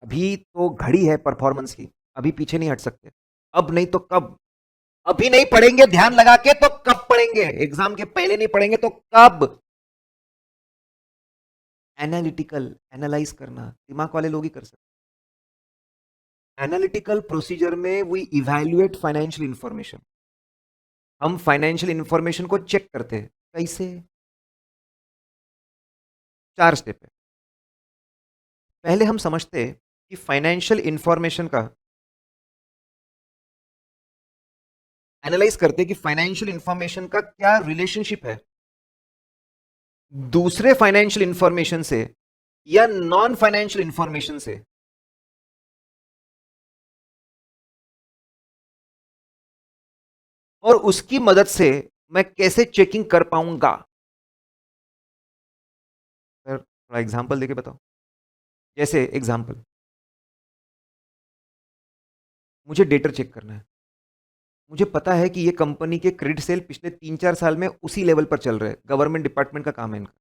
अभी तो घड़ी है परफॉर्मेंस की, अभी पीछे नहीं हट सकते। अब नहीं तो कब? अभी नहीं पढ़ेंगे ध्यान लगा के तो कब पढ़ेंगे? एग्जाम के पहले नहीं पढ़ेंगे तो कब? एनालिटिकल, एनालाइज करना दिमाग वाले लोग ही कर सकते। एनालिटिकल प्रोसीजर में वी इवैल्यूएट फाइनेंशियल इंफॉर्मेशन। हम फाइनेंशियल इंफॉर्मेशन को चेक करते हैं। कैसे? 4 स्टेप है। पहले हम समझते हैं कि फाइनेंशियल इंफॉर्मेशन का एनालाइज करते हैं कि फाइनेंशियल इंफॉर्मेशन का क्या रिलेशनशिप है दूसरे फाइनेंशियल इंफॉर्मेशन से या नॉन फाइनेंशियल इंफॉर्मेशन से। और उसकी मदद से मैं कैसे चेकिंग कर पाऊंगा? सर थोड़ा एग्जांपल देके बताओ। जैसे एग्जांपल, मुझे डेटर चेक करना है। मुझे पता है कि ये कंपनी के क्रेडिट सेल पिछले 3-4 साल में उसी लेवल पर चल रहे हैं, गवर्नमेंट डिपार्टमेंट का काम है इनका,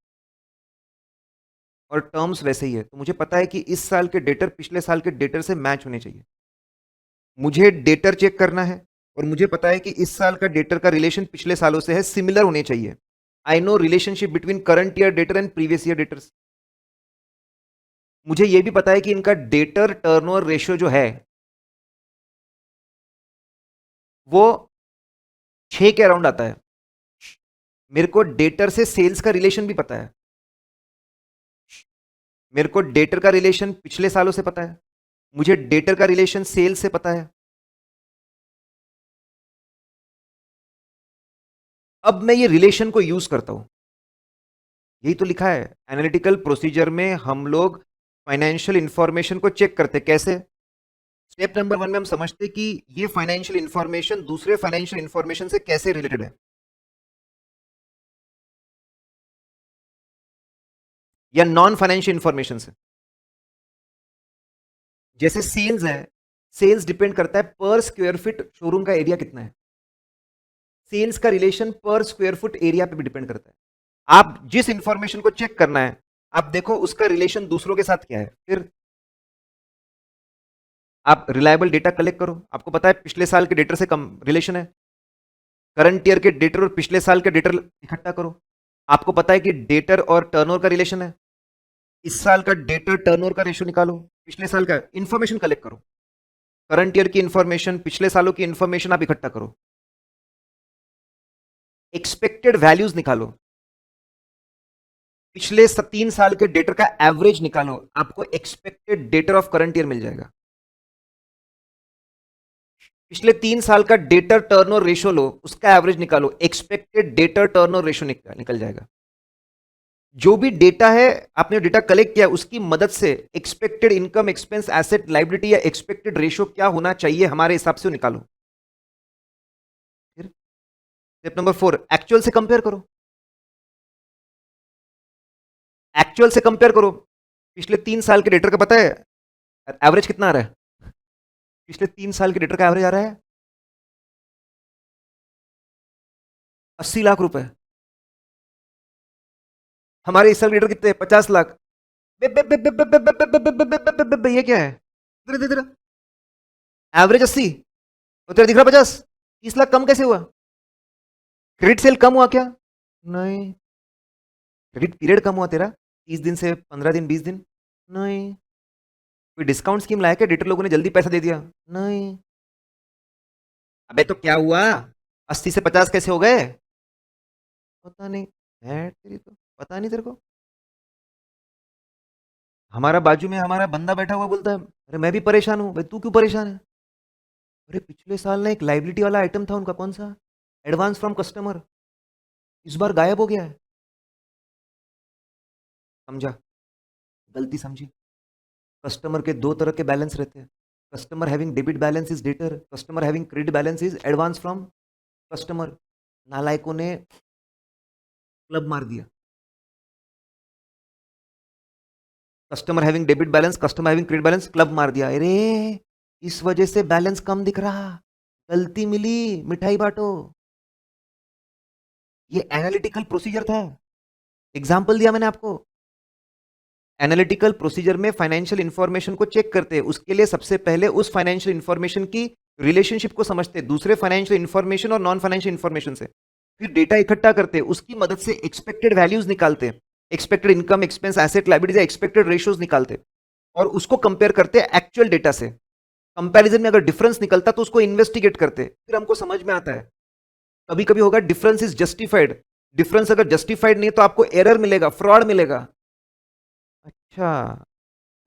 और टर्म्स वैसे ही है। तो मुझे पता है कि इस साल के डेटर पिछले साल के डेटर से मैच होने चाहिए। मुझे डेटर चेक करना है और मुझे पता है कि इस साल का डेटर का रिलेशन पिछले सालों से है, सिमिलर होने चाहिए। I know relationship between current year debtor and previous year debtors. मुझे यह भी पता है कि इनका डेटर टर्नओवर रेशियो जो है वो 6 के अराउंड आता है। मेरे को डेटर से सेल्स का रिलेशन भी पता है। मेरे को डेटर का रिलेशन पिछले सालों से पता है। मुझे डेटर का रिलेशन सेल्स से पता है। अब मैं ये रिलेशन को यूज करता हूं। यही तो लिखा है एनालिटिकल प्रोसीजर में। हम लोग फाइनेंशियल इंफॉर्मेशन को चेक करते कैसे? स्टेप नंबर 1 में हम समझते कि ये फाइनेंशियल इंफॉर्मेशन दूसरे फाइनेंशियल इंफॉर्मेशन से कैसे रिलेटेड है या नॉन फाइनेंशियल इंफॉर्मेशन से। जैसे सेल्स है, सेल्स डिपेंड करता है पर स्क्वायर फीट शोरूम का एरिया कितना है। सेल्स का रिलेशन पर स्क्वायर फुट एरिया पे भी डिपेंड करता है। आप जिस इंफॉर्मेशन को चेक करना है, आप देखो उसका रिलेशन दूसरों के साथ क्या है। फिर आप रिलायबल डेटा कलेक्ट करो। आपको पता है पिछले साल के डेटर से कम रिलेशन है। करंट ईयर के डेटर और पिछले साल के डेटर इकट्ठा करो। आपको पता है कि डेटर और टर्नओवर का रिलेशन है। इस साल का डेटर टर्नओवर का रेशियो निकालो, पिछले साल का इंफॉर्मेशन कलेक्ट करो। करंट ईयर की इंफॉर्मेशन, पिछले सालों की इंफॉर्मेशन आप इकट्ठा करो। एक्सपेक्टेड वैल्यूज निकालो। पिछले 3 साल के डेटर का एवरेज निकालो, आपको expected debtor of current year मिल जाएगा। पिछले 3 साल का डेटर टर्नओवर रेशियो लो, उसका एवरेज निकालो, एक्सपेक्टेड डेटर टर्नओवर रेशियो निकल जाएगा। जो भी डेटा है, आपने डेटा कलेक्ट किया, उसकी मदद से expected income, expense, asset, liability या एक्सपेक्टेड रेशियो क्या होना चाहिए हमारे हिसाब से निकालो। फिर स्टेप नंबर 4, एक्चुअल से कंपेयर करो। एक्चुअल से कंपेयर करो। पिछले 3 साल के डेटर का पता है एवरेज कितना आ रहा है? पिछले 3 साल के डेटर का एवरेज आ रहा है 80 लाख रुपए। हमारे इस साल के डेटर कितने? 50 लाख। ये क्या है? एवरेज 80 तो तेरा दिख रहा 50। 30 लाख कम कैसे हुआ? क्रेडिट सेल कम हुआ क्या? नहीं। क्रेडिट पीरियड कम हुआ तेरा, 30 दिन से 15 दिन, 20 दिन। नहीं। कोई डिस्काउंट स्कीम लाया क्या? डेटर लोगों ने जल्दी पैसा दे दिया? नहीं। अबे तो क्या हुआ? 80 से 50 कैसे हो गए? पता नहीं है तेरी, तो पता नहीं तेरे को। हमारा बाजू में हमारा बंदा बैठा हुआ बोलता है अरे मैं भी परेशान हूं। भाई तू क्यों परेशान है? अरे पिछले साल ना एक लाइबिलिटी वाला आइटम था उनका, कौन सा? एडवांस फ्रॉम कस्टमर, इस बार गायब हो गया है। समझा? गलती समझी। कस्टमर के 2 तरह के बैलेंस रहते हैं। Customer having debit balance is debtor, customer having credit balance is advance from customer. नालायकों ने क्लब मार दिया। Customer having debit balance, customer having credit balance, club मार दिया। अरे इस वजह से बैलेंस कम दिख रहा, गलती मिली, मिठाई बांटो। ये एनालिटिकल प्रोसीजर था। एग्जाम्पल दिया मैंने आपको। एनालिटिकल प्रोसीजर में फाइनेंशियल इंफॉर्मेशन को चेक करते हैं, उसके लिए सबसे पहले उस फाइनेंशियल इंफॉर्मेशन की रिलेशनशिप को समझते हैं दूसरे फाइनेंशियल इंफॉर्मेशन और नॉन फाइनेंशियल इंफॉर्मेशन से, फिर डेटा इकट्ठा करते हैं, उसकी मदद से एक्सपेक्टेड वैल्यूज निकालते हैं, expected income, expense, asset, liabilities, expected ratios निकालते हैं और उसको कंपेयर करते हैं एक्चुअल डेटा से। कंपैरिजन में अगर डिफरेंस निकलता तो उसको इन्वेस्टिगेट करते, फिर हमको समझ में आता है। कभी कभी होगा डिफरेंस इज जस्टिफाइड, डिफरेंस अगर जस्टिफाइड नहीं है तो आपको एरर मिलेगा, फ्रॉड मिलेगा। अच्छा,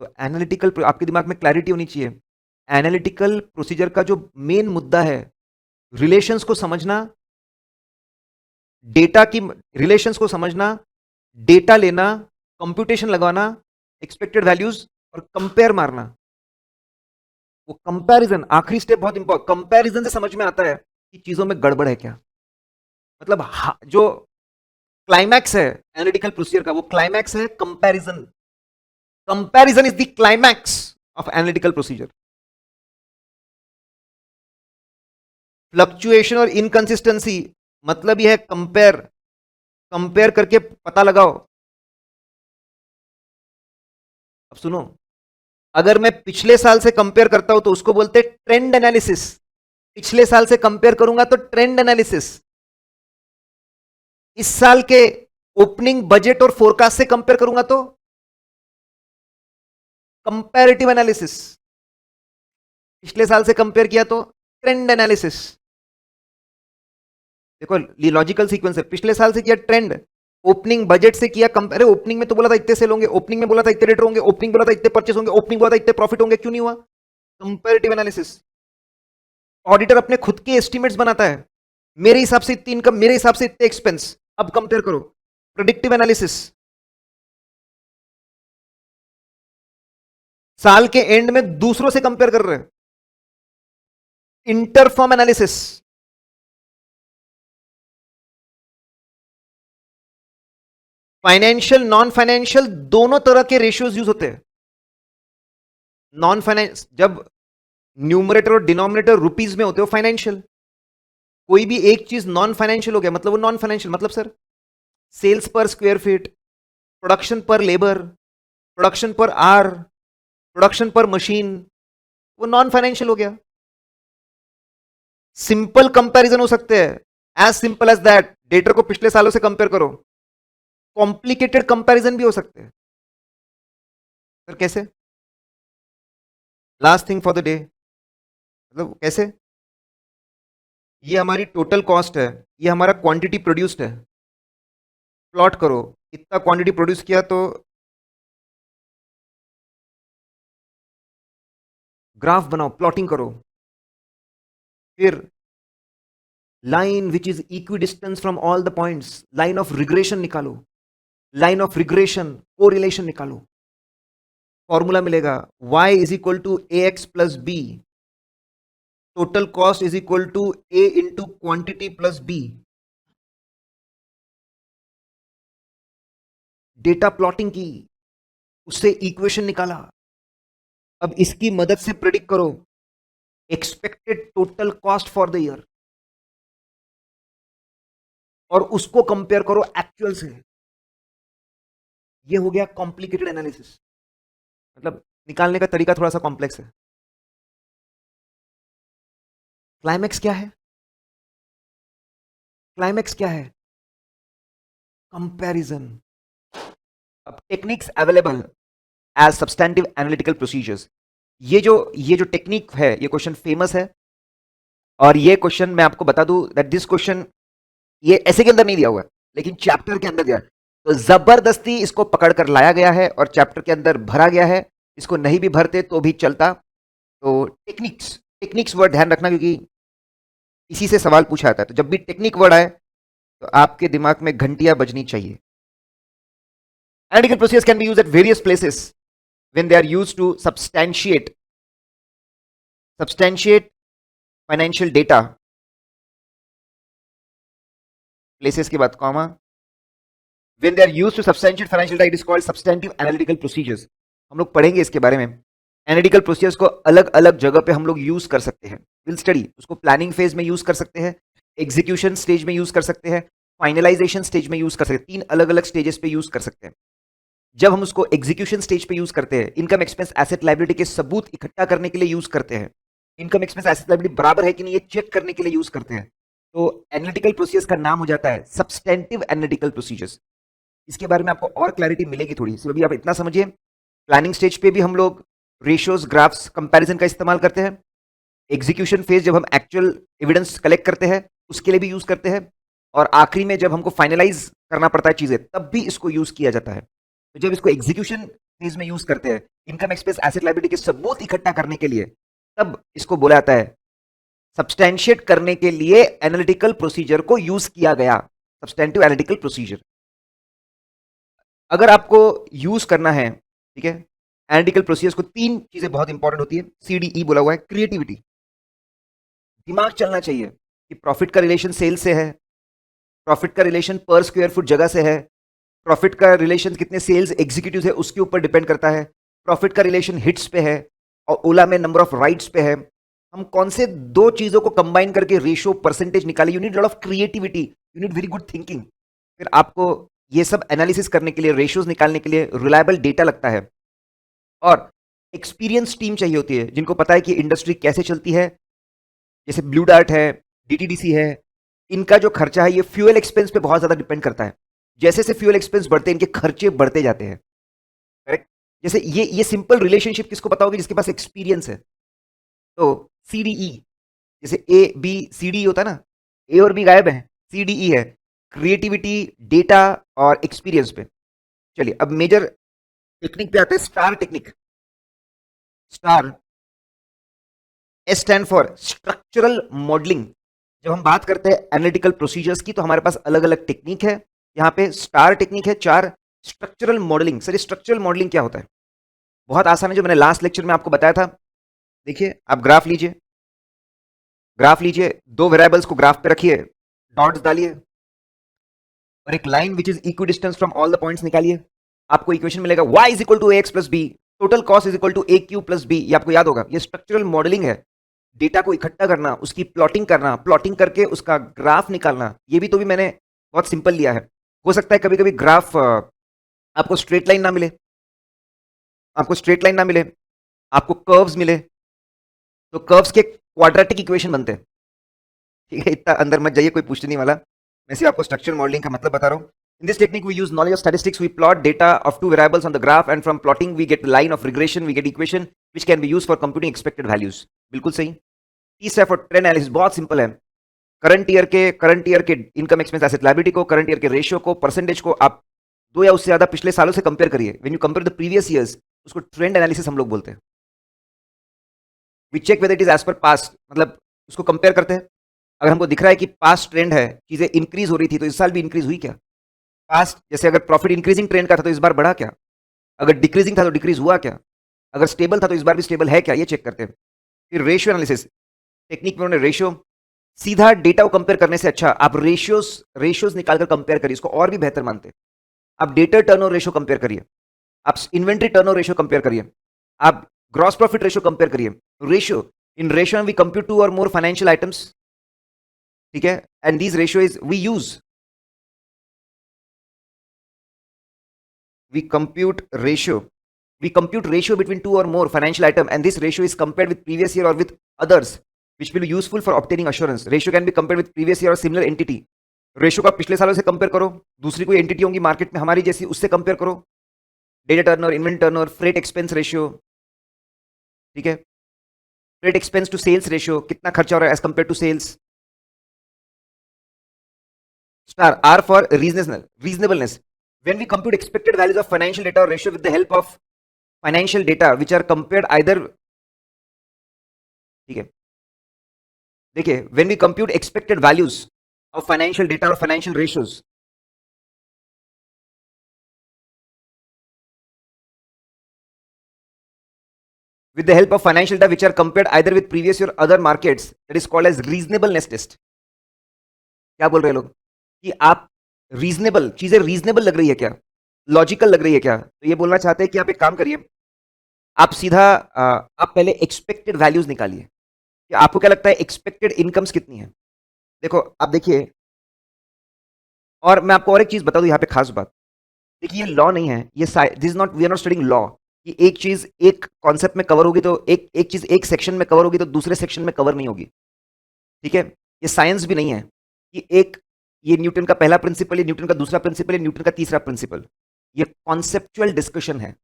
तो एनालिटिकल, आपके दिमाग में क्लैरिटी होनी चाहिए। एनालिटिकल प्रोसीजर का जो मेन मुद्दा है, रिलेशंस को समझना, डेटा की रिलेशंस को समझना, डेटा लेना, कंप्यूटेशन लगाना, एक्सपेक्टेड वैल्यूज और कंपेयर मारना। वो कंपैरिजन आखिरी स्टेप बहुत इंपॉर्टेंट, कंपैरिजन से समझ में आता है कि चीजों में गड़बड़ है क्या। मतलब जो क्लाइमैक्स है एनालिटिकल प्रोसीजर का, वो क्लाइमैक्स है comparison. Comparison is the climax of analytical procedure. Fluctuation और इनकंसिस्टेंसी मतलब यह है कंपेयर, कंपेयर करके पता लगाओ। अब सुनो, अगर मैं पिछले साल से कंपेयर करता हूं तो उसको बोलते हैं ट्रेंड एनालिसिस। पिछले साल से कंपेयर करूंगा तो ट्रेंड एनालिसिस। इस साल के ओपनिंग बजट और फोरकास्ट से कंपेयर करूंगा तो कंपैरेटिव एनालिसिस। पिछले साल से कंपेयर किया तो ट्रेंड एनालिसिस। देखो ये लॉजिकल सीक्वेंस है, पिछले साल से किया ट्रेंड, ओपनिंग बजट से किया कंपेयर। ओपनिंग में तो बोला था इतने सेल होंगे, ओपनिंग में बोला था इतने रेटर होंगे, ओपनिंग बोला था इतने परचेस होंगे, ओपनिंग बोला था इतने प्रॉफिट होंगे, क्यों नहीं हुआ? Comparative analysis. ऑडिटर अपने खुद के एस्टिमेट्स बनाता है, मेरे हिसाब से इतनी इनकम, मेरे हिसाब से इतने एक्सपेंस, अब कंपेयर करो। प्रेडिक्टिव एनालिसिस, साल के एंड में दूसरों से कंपेयर कर रहे हैं। Inter-firm analysis, financial non financial दोनों तरह के रेशियोज यूज होते हैं। नॉन फाइनेंस जब न्यूमरेटर और डिनोमिनेटर रुपीज में होते हो फाइनेंशियल, कोई भी एक चीज नॉन फाइनेंशियल हो गया मतलब वो नॉन फाइनेंशियल। मतलब sir sales per square feet, production per labour, production per R, production per machine, वो नॉन फाइनेंशियल हो गया। सिंपल कंपैरिजन हो सकते हैं, as simple as that, data को पिछले सालों से कंपेयर करो। कॉम्प्लिकेटेड कंपैरिजन भी हो सकते हैं। सर कैसे? Last thing for the day, मतलब कैसे? ये हमारी टोटल कॉस्ट है, ये हमारा क्वांटिटी प्रोड्यूस्ड है। प्लॉट करो कितना क्वांटिटी प्रोड्यूस किया, तो ग्राफ बनाओ, प्लॉटिंग करो। फिर line which is equi distance from all the points, line of regression निकालो, लाइन ऑफ रिग्रेशन कोरिलेशन निकालो। फॉर्मूला मिलेगा y is equal to A X plus B, total cost is equal to A into quantity plus B. Data plotting की, उससे equation निकाला। अब इसकी मदद से प्रेडिक्ट करो expected total cost for the year और उसको कंपेयर करो एक्चुअल से। ये हो गया कॉम्प्लिकेटेड एनालिसिस। मतलब निकालने का तरीका थोड़ा सा कॉम्प्लेक्स है। क्लाइमैक्स क्या है? क्लाइमैक्स क्या है? कंपैरिजन। अब techniques available as substantive analytical procedures. ये जो टेक्निक है, ये क्वेश्चन फेमस है और ये क्वेश्चन मैं आपको बता दूं दैट दिस क्वेश्चन ये ऐसे के अंदर नहीं दिया हुआ है लेकिन चैप्टर के अंदर दिया है, तो जबरदस्ती इसको पकड़ कर लाया गया है और चैप्टर के अंदर भरा गया है। इसको नहीं भी भरते तो भी चलता। तो टेक्निक्स, टेक्निक्स वर्ड ध्यान रखना क्योंकि इसी से सवाल पूछा जाता है। तो जब भी टेक्निक वर्ड आए तो आपके दिमाग में घंटियां बजनी चाहिए। Analytical procedures can be used at various places when they are used to substantiate financial data. Places के बाद comma. When they are used to substantiate financial data, it is called substantive analytical procedures. हम लोग पढ़ेंगे इसके बारे में। Analytical procedures को अलग अलग जगह पे हम लोग यूज कर सकते हैं, विल स्टडी। उसको प्लानिंग फेज में यूज कर सकते हैं, एग्जीक्यूशन स्टेज में यूज कर सकते हैं, फाइनलाइजेशन स्टेज में यूज कर सकते हैं। 3 अलग अलग स्टेजेस पे यूज कर सकते हैं। जब हम उसको एग्जीक्यूशन स्टेज पे यूज करते हैं, इनकम एक्सपेंस एसेट लायबिलिटी के सबूत इकट्ठा करने के लिए यूज करते हैं, इनकम एक्सपेंस एसेट लायबिलिटी बराबर है कि नहीं ये चेक करने के लिए यूज करते हैं, तो एनालिटिकल प्रोसीजर्स का नाम हो जाता है सब्सटेंटिव एनालिटिकल प्रोसीजर्स। इसके बारे में आपको और क्लैरिटी मिलेगी थोड़ी, सिर्फ अभी आप इतना समझिए, प्लानिंग स्टेज पे भी हम लोग रेशियोज, ग्राफ्स, कंपैरिजन का इस्तेमाल करते हैं। एग्जीक्यूशन फेज जब हम एक्चुअल एविडेंस कलेक्ट करते हैं उसके लिए भी यूज करते हैं, और आखिरी में जब हमको फाइनलाइज करना पड़ता है चीजें तब भी इसको यूज किया जाता है। तो जब इसको एग्जीक्यूशन फेज में यूज करते हैं, इनकम एक्सपेंस एसेट लायबिलिटी के सबूत इकट्ठा करने के लिए, तब इसको बोला जाता है सब्सटैंशिएट करने के लिए एनालिटिकल प्रोसीजर को यूज किया गया, सब्सटेंटिव एनालिटिकल प्रोसीजर। अगर आपको यूज करना है, ठीक है, एनालिटिकल प्रोसीजर्स को, तीन चीजें बहुत इंपॉर्टेंट होती है, सीडीई बोला हुआ है। क्रिएटिविटी, दिमाग चलना चाहिए कि प्रॉफिट का रिलेशन सेल्स से है, प्रॉफिट का रिलेशन पर स्क्वायर फुट जगह से है, प्रॉफिट का रिलेशन कितने सेल्स एग्जीक्यूटिव है उसके ऊपर डिपेंड करता है, प्रॉफिट का रिलेशन हिट्स पे है और ओला में नंबर ऑफ राइड्स पे है। हम कौन से दो चीजों को कंबाइन करके रेशियो परसेंटेज निकाले? You need lot of creativity, you need very good thinking. फिर आपको ये सब एनालिसिस करने के लिए, रेशियोज निकालने के लिए रिलायबल डेटा लगता है, और एक्सपीरियंस टीम चाहिए होती है जिनको पता है कि इंडस्ट्री कैसे चलती है। जैसे ब्लू डार्ट है, डीटीडीसी है, इनका जो खर्चा है ये फ्यूल एक्सपेंस पे बहुत ज्यादा डिपेंड करता है। जैसे जैसे फ्यूल एक्सपेंस बढ़ते हैं इनके खर्चे बढ़ते जाते हैं, करेक्ट। जैसे ये सिंपल रिलेशनशिप किसको पता होगी? जिसके पास एक्सपीरियंस है। तो सीडीई, जैसे ए बी सी डी होता है ना, ए और बी गायब है, सीडीई है, क्रिएटिविटी, डेटा और एक्सपीरियंस पे। चलिए अब मेजर टेक्निक पे आते हैं, star technique. Star, S stand for structural modelling. जब हम बात करते हैं एनालिटिकल प्रोसीजर्स की तो हमारे पास अलग अलग टेक्निक है। यहाँ पे स्टार टेक्निक है, चार। Structural modelling, sir structural modelling क्या होता है? बहुत आसान है, जो मैंने लास्ट लेक्चर में आपको बताया था। देखिए आप ग्राफ लीजिए, ग्राफ लीजिए, दो वेरिएबल्स को ग्राफ पे रखिए, डॉट्स डालिए और एक line which is equi distance from all the points निकालिए। आपको इक्वेशन मिलेगा y is equal to ax plus B, total cost is equal to A Q plus B. ये आपको याद होगा, ये स्ट्रक्चरल मॉडलिंग है। डेटा को इकट्ठा करना, उसकी प्लॉटिंग करना, प्लॉटिंग करके उसका ग्राफ निकालना, ये भी तो भी मैंने बहुत सिंपल लिया है। हो सकता है कभी कभी ग्राफ आपको स्ट्रेट लाइन ना मिले, आपको स्ट्रेट लाइन ना मिले, आपको कर्व्स मिले, तो कर्व्स के क्वाड्रेटिक इक्वेशन बनते हैं, ठीक है। इतना अंदर मत जाइए, कोई पूछने नहीं वाला, मैं सिर्फ आपको स्ट्रक्चर मॉडलिंग का मतलब बता रहा हूँ। In this technique, we use knowledge of statistics. We plot data of two variables on the graph, and from plotting, we get line of regression. We get equation which can be used for computing expected values. बिल्कुल सही। तीसरा for trend analysis, बहुत simple है। Current year के income expense asset liability को, current year के ratio को, percentage को आप दो या उससे ज्यादा पिछले सालों से कंपेयर करिए। When you compare the previous years, उसको ट्रेंड एनालिसिस हम लोग बोलते हैं। We check whether it is as per past, मतलब उसको कंपेयर करते हैं। अगर हमको दिख रहा है कि पास्ट ट्रेंड है, चीजें इंक्रीज हो रही थी, तो इस साल भी इंक्रीज हुई क्या? पास्ट, जैसे अगर प्रॉफिट इंक्रीजिंग ट्रेंड का था तो इस बार बढ़ा क्या? अगर डिक्रीजिंग था तो डिक्रीज हुआ क्या? अगर स्टेबल था तो इस बार भी स्टेबल है क्या? ये चेक करते हैं। फिर रेशियो एनालिसिस टेक्निक में उन्होंने रेशियो, सीधा डेटा को कंपेयर करने से अच्छा आप रेशियोज निकालकर कंपेयर करिए, इसको और भी बेहतर मानते हैं। आप डेटर टर्नओवर रेशियो कंपेयर करिए, आप इन्वेंट्री टर्नओवर रेशियो कंपेयर करिए, आप ग्रॉस प्रॉफिट रेशियो कंपेयर करिए। Ratio, in ratio we compute two or more financial items, ठीक है, and this ratio is we use, we compute ratio between two or more financial item, and this ratio is compared with previous year or with others, which will be useful for obtaining assurance. Ratio can be compared with previous year or similar entity. Ratio का पिछले सालों से compare करो, दूसरी कोई entity होंगी market में हमारी जैसी, उससे कंपेयर करो। Data turnover, inventory turnover, freight expense ratio, ठीक है, freight expense to sales ratio, कितना खर्चा हो रहा है as compare to sales. Star, R for reasonableness, when we compute expected values of financial data or ratio with the help of financial data which are compared either, ठीक है, देखिए when we compute expected values of financial data or financial ratios, with the help of financial data which are compared either with previous or other markets, that is called as reasonableness test. क्या बोल रहे हैं लोग कि आप reasonable, चीजें reasonable लग रही है क्या, लॉजिकल लग रही है क्या? तो ये बोलना चाहते हैं कि आप एक काम करिए, आप सीधा आप पहले एक्सपेक्टेड वैल्यूज निकालिए कि आपको क्या लगता है एक्सपेक्टेड इनकम्स कितनी है। देखो आप देखिए, और मैं आपको और एक चीज बता दूं यहाँ पे खास बात, देखिए ये लॉ नहीं है, ये this not, we are not studying law कि एक चीज एक कॉन्सेप्ट में कवर होगी तो एक चीज एक सेक्शन में कवर होगी तो दूसरे सेक्शन में कवर नहीं होगी। ठीक है, ये साइंस भी नहीं है कि एक ये न्यूटन का पहला प्रिंसिपल, ये न्यूटन का दूसरा प्रिंसिपल, ये न्यूटन का तीसरा प्रिंसिपल। ये कॉन्सेप्चुअल डिस्कशन है,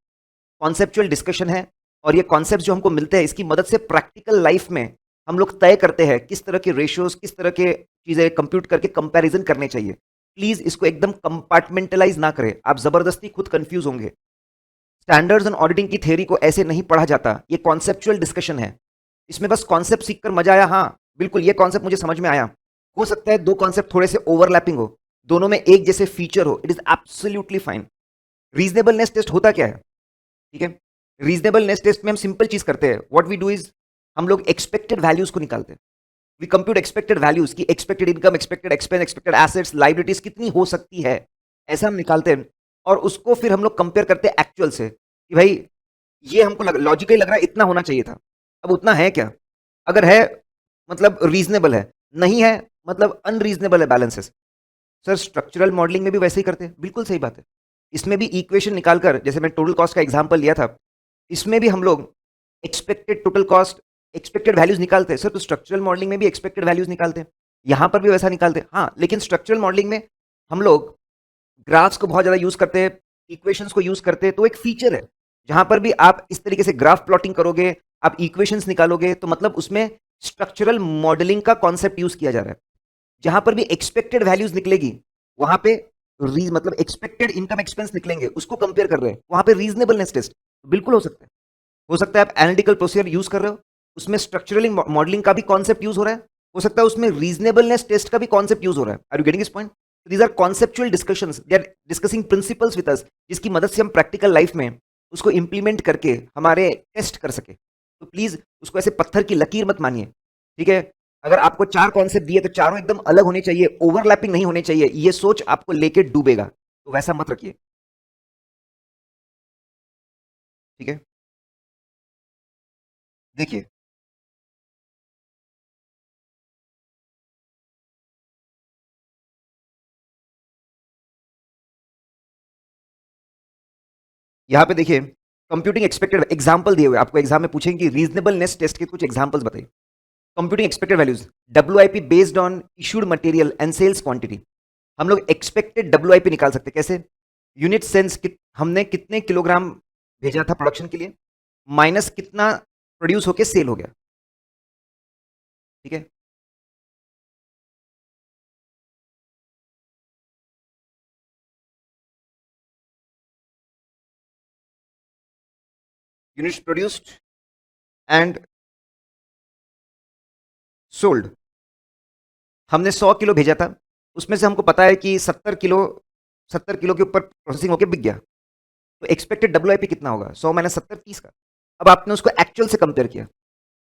कॉन्सेप्चुअल डिस्कशन है। और ये कॉन्सेप्ट जो हमको मिलते हैं इसकी मदद से प्रैक्टिकल लाइफ में हम लोग तय करते हैं किस तरह के रेशियोज, किस तरह के चीजें कंप्यूट करके कंपैरिजन करने चाहिए। प्लीज इसको एकदम कंपार्टमेंटलाइज ना करें, आप जबरदस्ती खुद कंफ्यूज होंगे। स्टैंडर्ड्स एंड ऑडिटिंग की थ्योरी को ऐसे नहीं पढ़ा जाता, ये कॉन्सेप्चुअल डिस्कशन है। इसमें बस कॉन्सेप्ट सीखकर मजा आया, हाँ बिल्कुल ये कॉन्सेप्ट मुझे समझ में आया। हो सकता है दो कॉन्सेप्ट थोड़े से ओवरलैपिंग हो, दोनों में एक जैसे फीचर हो, it is absolutely fine. Reasonableness test होता क्या है? ठीक है, रीजनेबलनेस टेस्ट में हम सिंपल चीज करते हैं, व्हाट वी डू इज हम लोग एक्सपेक्टेड वैल्यूज को निकालते हैं। वी कंप्यूट एक्सपेक्टेड वैल्यूज की expected income, expected expense, expected assets, liabilities कितनी हो सकती है, ऐसा हम निकालते हैं। और उसको फिर हम लोग कंपेयर करते हैं एक्चुअल से कि भाई ये हमको लॉजिकली लग रहा है इतना होना चाहिए था, अब उतना है क्या? अगर है मतलब रीजनेबल है, नहीं है मतलब अनरीजनेबल है बैलेंसेस। सर स्ट्रक्चरल मॉडलिंग में भी वैसे ही करते हैं, बिल्कुल सही बात है। इसमें भी इक्वेशन निकालकर, जैसे मैं टोटल कॉस्ट का एग्जांपल लिया था, इसमें भी हम लोग expected total cost, expected values निकालते हैं। सर तो स्ट्रक्चरल मॉडलिंग में भी एक्सपेक्टेड वैल्यूज निकालते हैं, यहां पर भी वैसा निकालते हैं। हाँ लेकिन स्ट्रक्चरल मॉडलिंग में हम लोग ग्राफ्स को बहुत ज्यादा यूज करते हैं, इक्वेशंस को यूज करते हैं, तो एक फीचर है जहां पर भी आप इस तरीके से ग्राफ प्लॉटिंग करोगे, आप इक्वेशंस निकालोगे, तो मतलब उसमें स्ट्रक्चरल मॉडलिंग का कॉन्सेप्ट यूज किया जा रहा है। जहां पर भी एक्सपेक्टेड वैल्यूज निकलेगी वहां पे मतलब एक्सपेक्टेड इनकम एक्सपेंस निकलेंगे, उसको कंपेयर कर रहे हैं, वहां पे रीजनेबलनेस टेस्ट बिल्कुल हो सकता है। हो सकता है आप एनालिटिकल प्रोसीजर यूज कर रहे हो, उसमें स्ट्रक्चरल मॉडलिंग का भी कॉन्सेप्ट यूज हो रहा है, हो सकता है उसमें रीजनेबलनेस टेस्ट का भी कॉन्सेप्ट यूज हो रहा है। Are you getting this point? These are conceptual discussions, they are discussing principles with us, जिसकी मदद से हम प्रैक्टिकल लाइफ में उसको इंप्लीमेंट करके हमारे टेस्ट कर सके। तो प्लीज उसको ऐसे पत्थर की लकीर मत मानिए। ठीक है, अगर आपको चार कॉन्सेप्ट दिए तो चारों एकदम अलग होने चाहिए, ओवरलैपिंग नहीं होने चाहिए, ये सोच आपको लेके डूबेगा, तो वैसा मत रखिए। ठीक है, देखिए यहां पे देखिए कंप्यूटिंग एक्सपेक्टेड एग्जांपल दिए हुए, आपको एग्जाम में पूछेंगे कि रीजनेबलनेस टेस्ट के कुछ एग्जांपल्स बताइए। Computing expected values, WIP based on issued material and sales quantity. हम लोग एक्सपेक्टेड डब्ल्यूआईपी निकाल सकते हैं कैसे? यूनिट सेंस हमने कितने किलोग्राम भेजा था प्रोडक्शन के लिए, माइनस कितना प्रोड्यूस होके सेल हो गया। ठीक है, यूनिट्स प्रोड्यूस्ड एंड सोल्ड। हमने 100 किलो भेजा था, उसमें से हमको पता है कि 70 किलो के ऊपर प्रोसेसिंग होके बिक गया, तो एक्सपेक्टेड डब्ल्यूआईपी कितना होगा? 100 माइनस 70, 30 का। अब आपने उसको एक्चुअल से कंपेयर किया,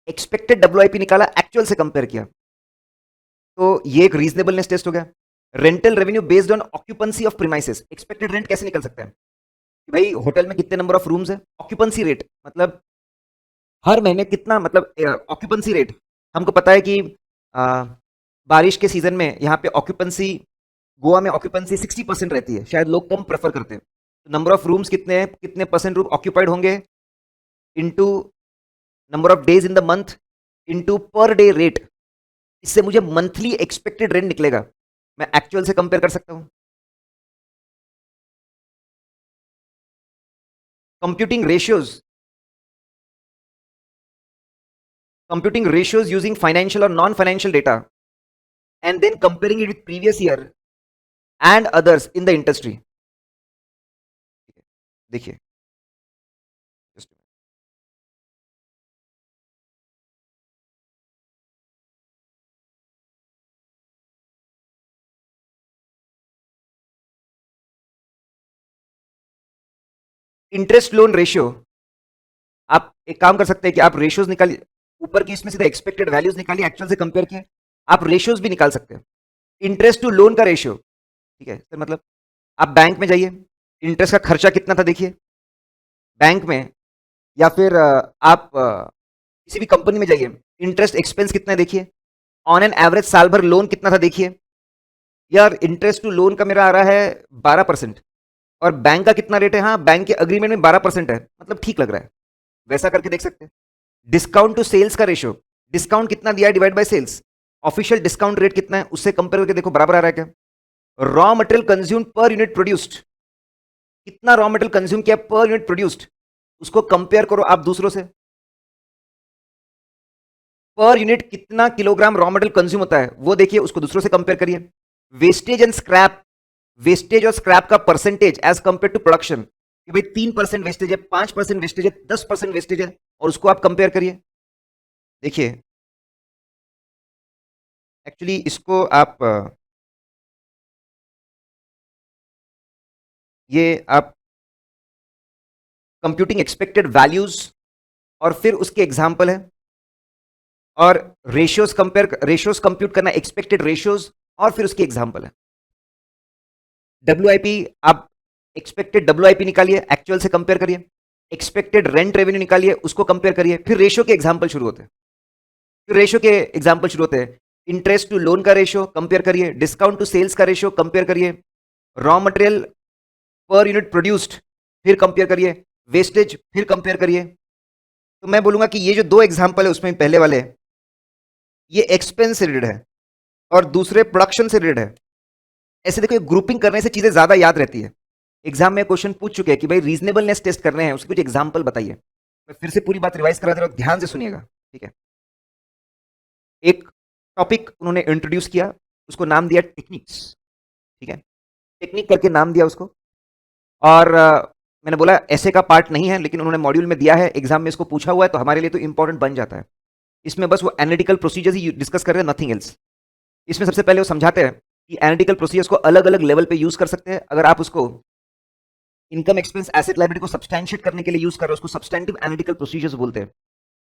एक्सपेक्टेड डब्ल्यूआईपी निकाला, एक्चुअल से कंपेयर किया, तो ये एक रीजनेबलनेस टेस्ट हो गया। Rental revenue based on occupancy of premises, expected rent कैसे निकल सकता है कि भाई होटल में कितने नंबर ऑफ रूम्स है, ऑक्यूपेंसी रेट मतलब हर महीने कितना, मतलब ऑक्यूपेंसी रेट हमको पता है कि आ, बारिश के सीजन में यहाँ पे ऑक्यूपेंसी, गोवा में ऑक्यूपेंसी 60% रहती है, शायद लोग कम प्रेफर करते हैं। नंबर ऑफ रूम्स कितने हैं, कितने परसेंट रूम ऑक्यूपाइड होंगे, into number of days in the month, into per day rate, इससे मुझे मंथली एक्सपेक्टेड रेंट निकलेगा। मैं एक्चुअल से कंपेयर कर सकता हूं। Computing ratios, computing ratios using financial और non financial data and then comparing it with previous year and others in the industry. देखिए इंटरेस्ट लोन रेशियो, आप एक काम कर सकते हैं कि आप रेशियोज निकालिए, ऊपर की इसमें सीधा एक्सपेक्टेड वैल्यूज निकालिए, एक्चुअल से कंपेयर किए, आप रेशियोज भी निकाल सकते हैं। इंटरेस्ट टू लोन का रेशियो, ठीक है सर, मतलब आप बैंक में जाइए, इंटरेस्ट का खर्चा कितना था देखिए बैंक में, या फिर आप किसी भी कंपनी में जाइए, इंटरेस्ट एक्सपेंस कितना है देखिए, ऑन एन एवरेज साल भर लोन कितना था देखिए। यार इंटरेस्ट टू लोन का मेरा आ रहा है 12%, और बैंक का कितना रेट है, हाँ बैंक के अग्रीमेंट में 12% है, मतलब ठीक लग रहा है, वैसा करके देख सकते हैं। डिस्काउंट टू सेल्स का रेशियो, डिस्काउंट कितना दिया है divide by sales, official discount rate कितना है उससे कंपेयर करके देखो बराबर आ रहा है क्या। Raw material consume per unit produced, कितना रॉ मटेरियल कंज्यूम किया पर यूनिट प्रोड्यूस्ड, उसको कंपेयर करो आप दूसरों से। पर यूनिट कितना किलोग्राम रॉ मटेरियल कंज्यूम होता है वो देखिए, उसको दूसरों से कंपेयर करिए। वेस्टेज एंड स्क्रैप, वेस्टेज और स्क्रैप का percentage as compare to production, कि भाई 3% वेस्टेज है, 5% वेस्टेज है, 10% वेस्टेज है, और उसको आप कंपेयर करिए। देखिए एक्चुअली इसको आप ये आप कंप्यूटिंग एक्सपेक्टेड वैल्यूज और फिर उसके एग्जाम्पल है, और रेशियोज कंप्यूट करना, एक्सपेक्टेड रेशियोज और फिर उसकी एग्जाम्पल है। WIP, आप एक्सपेक्टेड WIP निकालिए, एक्चुअल से कंपेयर करिए, एक्सपेक्टेड रेंट रेवेन्यू निकालिए, उसको कंपेयर करिए, फिर रेशियो के एग्जाम्पल शुरू होते हैं, फिर रेशियो के एग्जाम्पल शुरू होते हैं। इंटरेस्ट टू लोन का रेशियो कंपेयर करिए, डिस्काउंट टू सेल्स का रेशियो कंपेयर करिए, raw material per unit produced फिर कंपेयर करिए, वेस्टेज फिर कंपेयर करिए। तो मैं बोलूंगा कि ये जो दो एग्जाम्पल है उसमें पहले वाले, ये एक्सपेंस से रिलेटेड है और दूसरे प्रोडक्शन से रिलेटेड है। ऐसे देखो ग्रुपिंग करने से चीजें ज्यादा याद रहती है। एग्जाम में क्वेश्चन पूछ चुके हैं कि भाई रीजनेबलनेस टेस्ट करने हैं, उसके कुछ एग्जाम्पल बताइए। मैं फिर से पूरी बात रिवाइज करा दे रहा हूं, ध्यान से सुनिएगा, ठीक है। एक टॉपिक उन्होंने इंट्रोड्यूस किया, उसको नाम दिया टेक्निक्स, ठीक है, टेक्निक करके नाम दिया उसको। और मैंने बोला ऐसे का पार्ट नहीं है, लेकिन उन्होंने मॉड्यूल में दिया है, एग्जाम में इसको पूछा हुआ है, तो हमारे लिए तो इंपॉर्टेंट बन जाता है। इसमें बस वो एनालिटिकल प्रोसीजर्स ही डिस्कस कर रहे हैं, नथिंग एल्स। इसमें सबसे पहले वो समझाते हैं कि एनालिटिकल प्रोसीजर्स को अलग अलग लेवल पे यूज कर सकते हैं। अगर आप उसको इनकम एक्सपेंस एसेट लायबिलिटी को सब्सटैंशिएट करने के लिए यूज कर रहे हो, उसको सब्सटैंटिव एनालिटिकल प्रोसीजर्स बोलते हैं।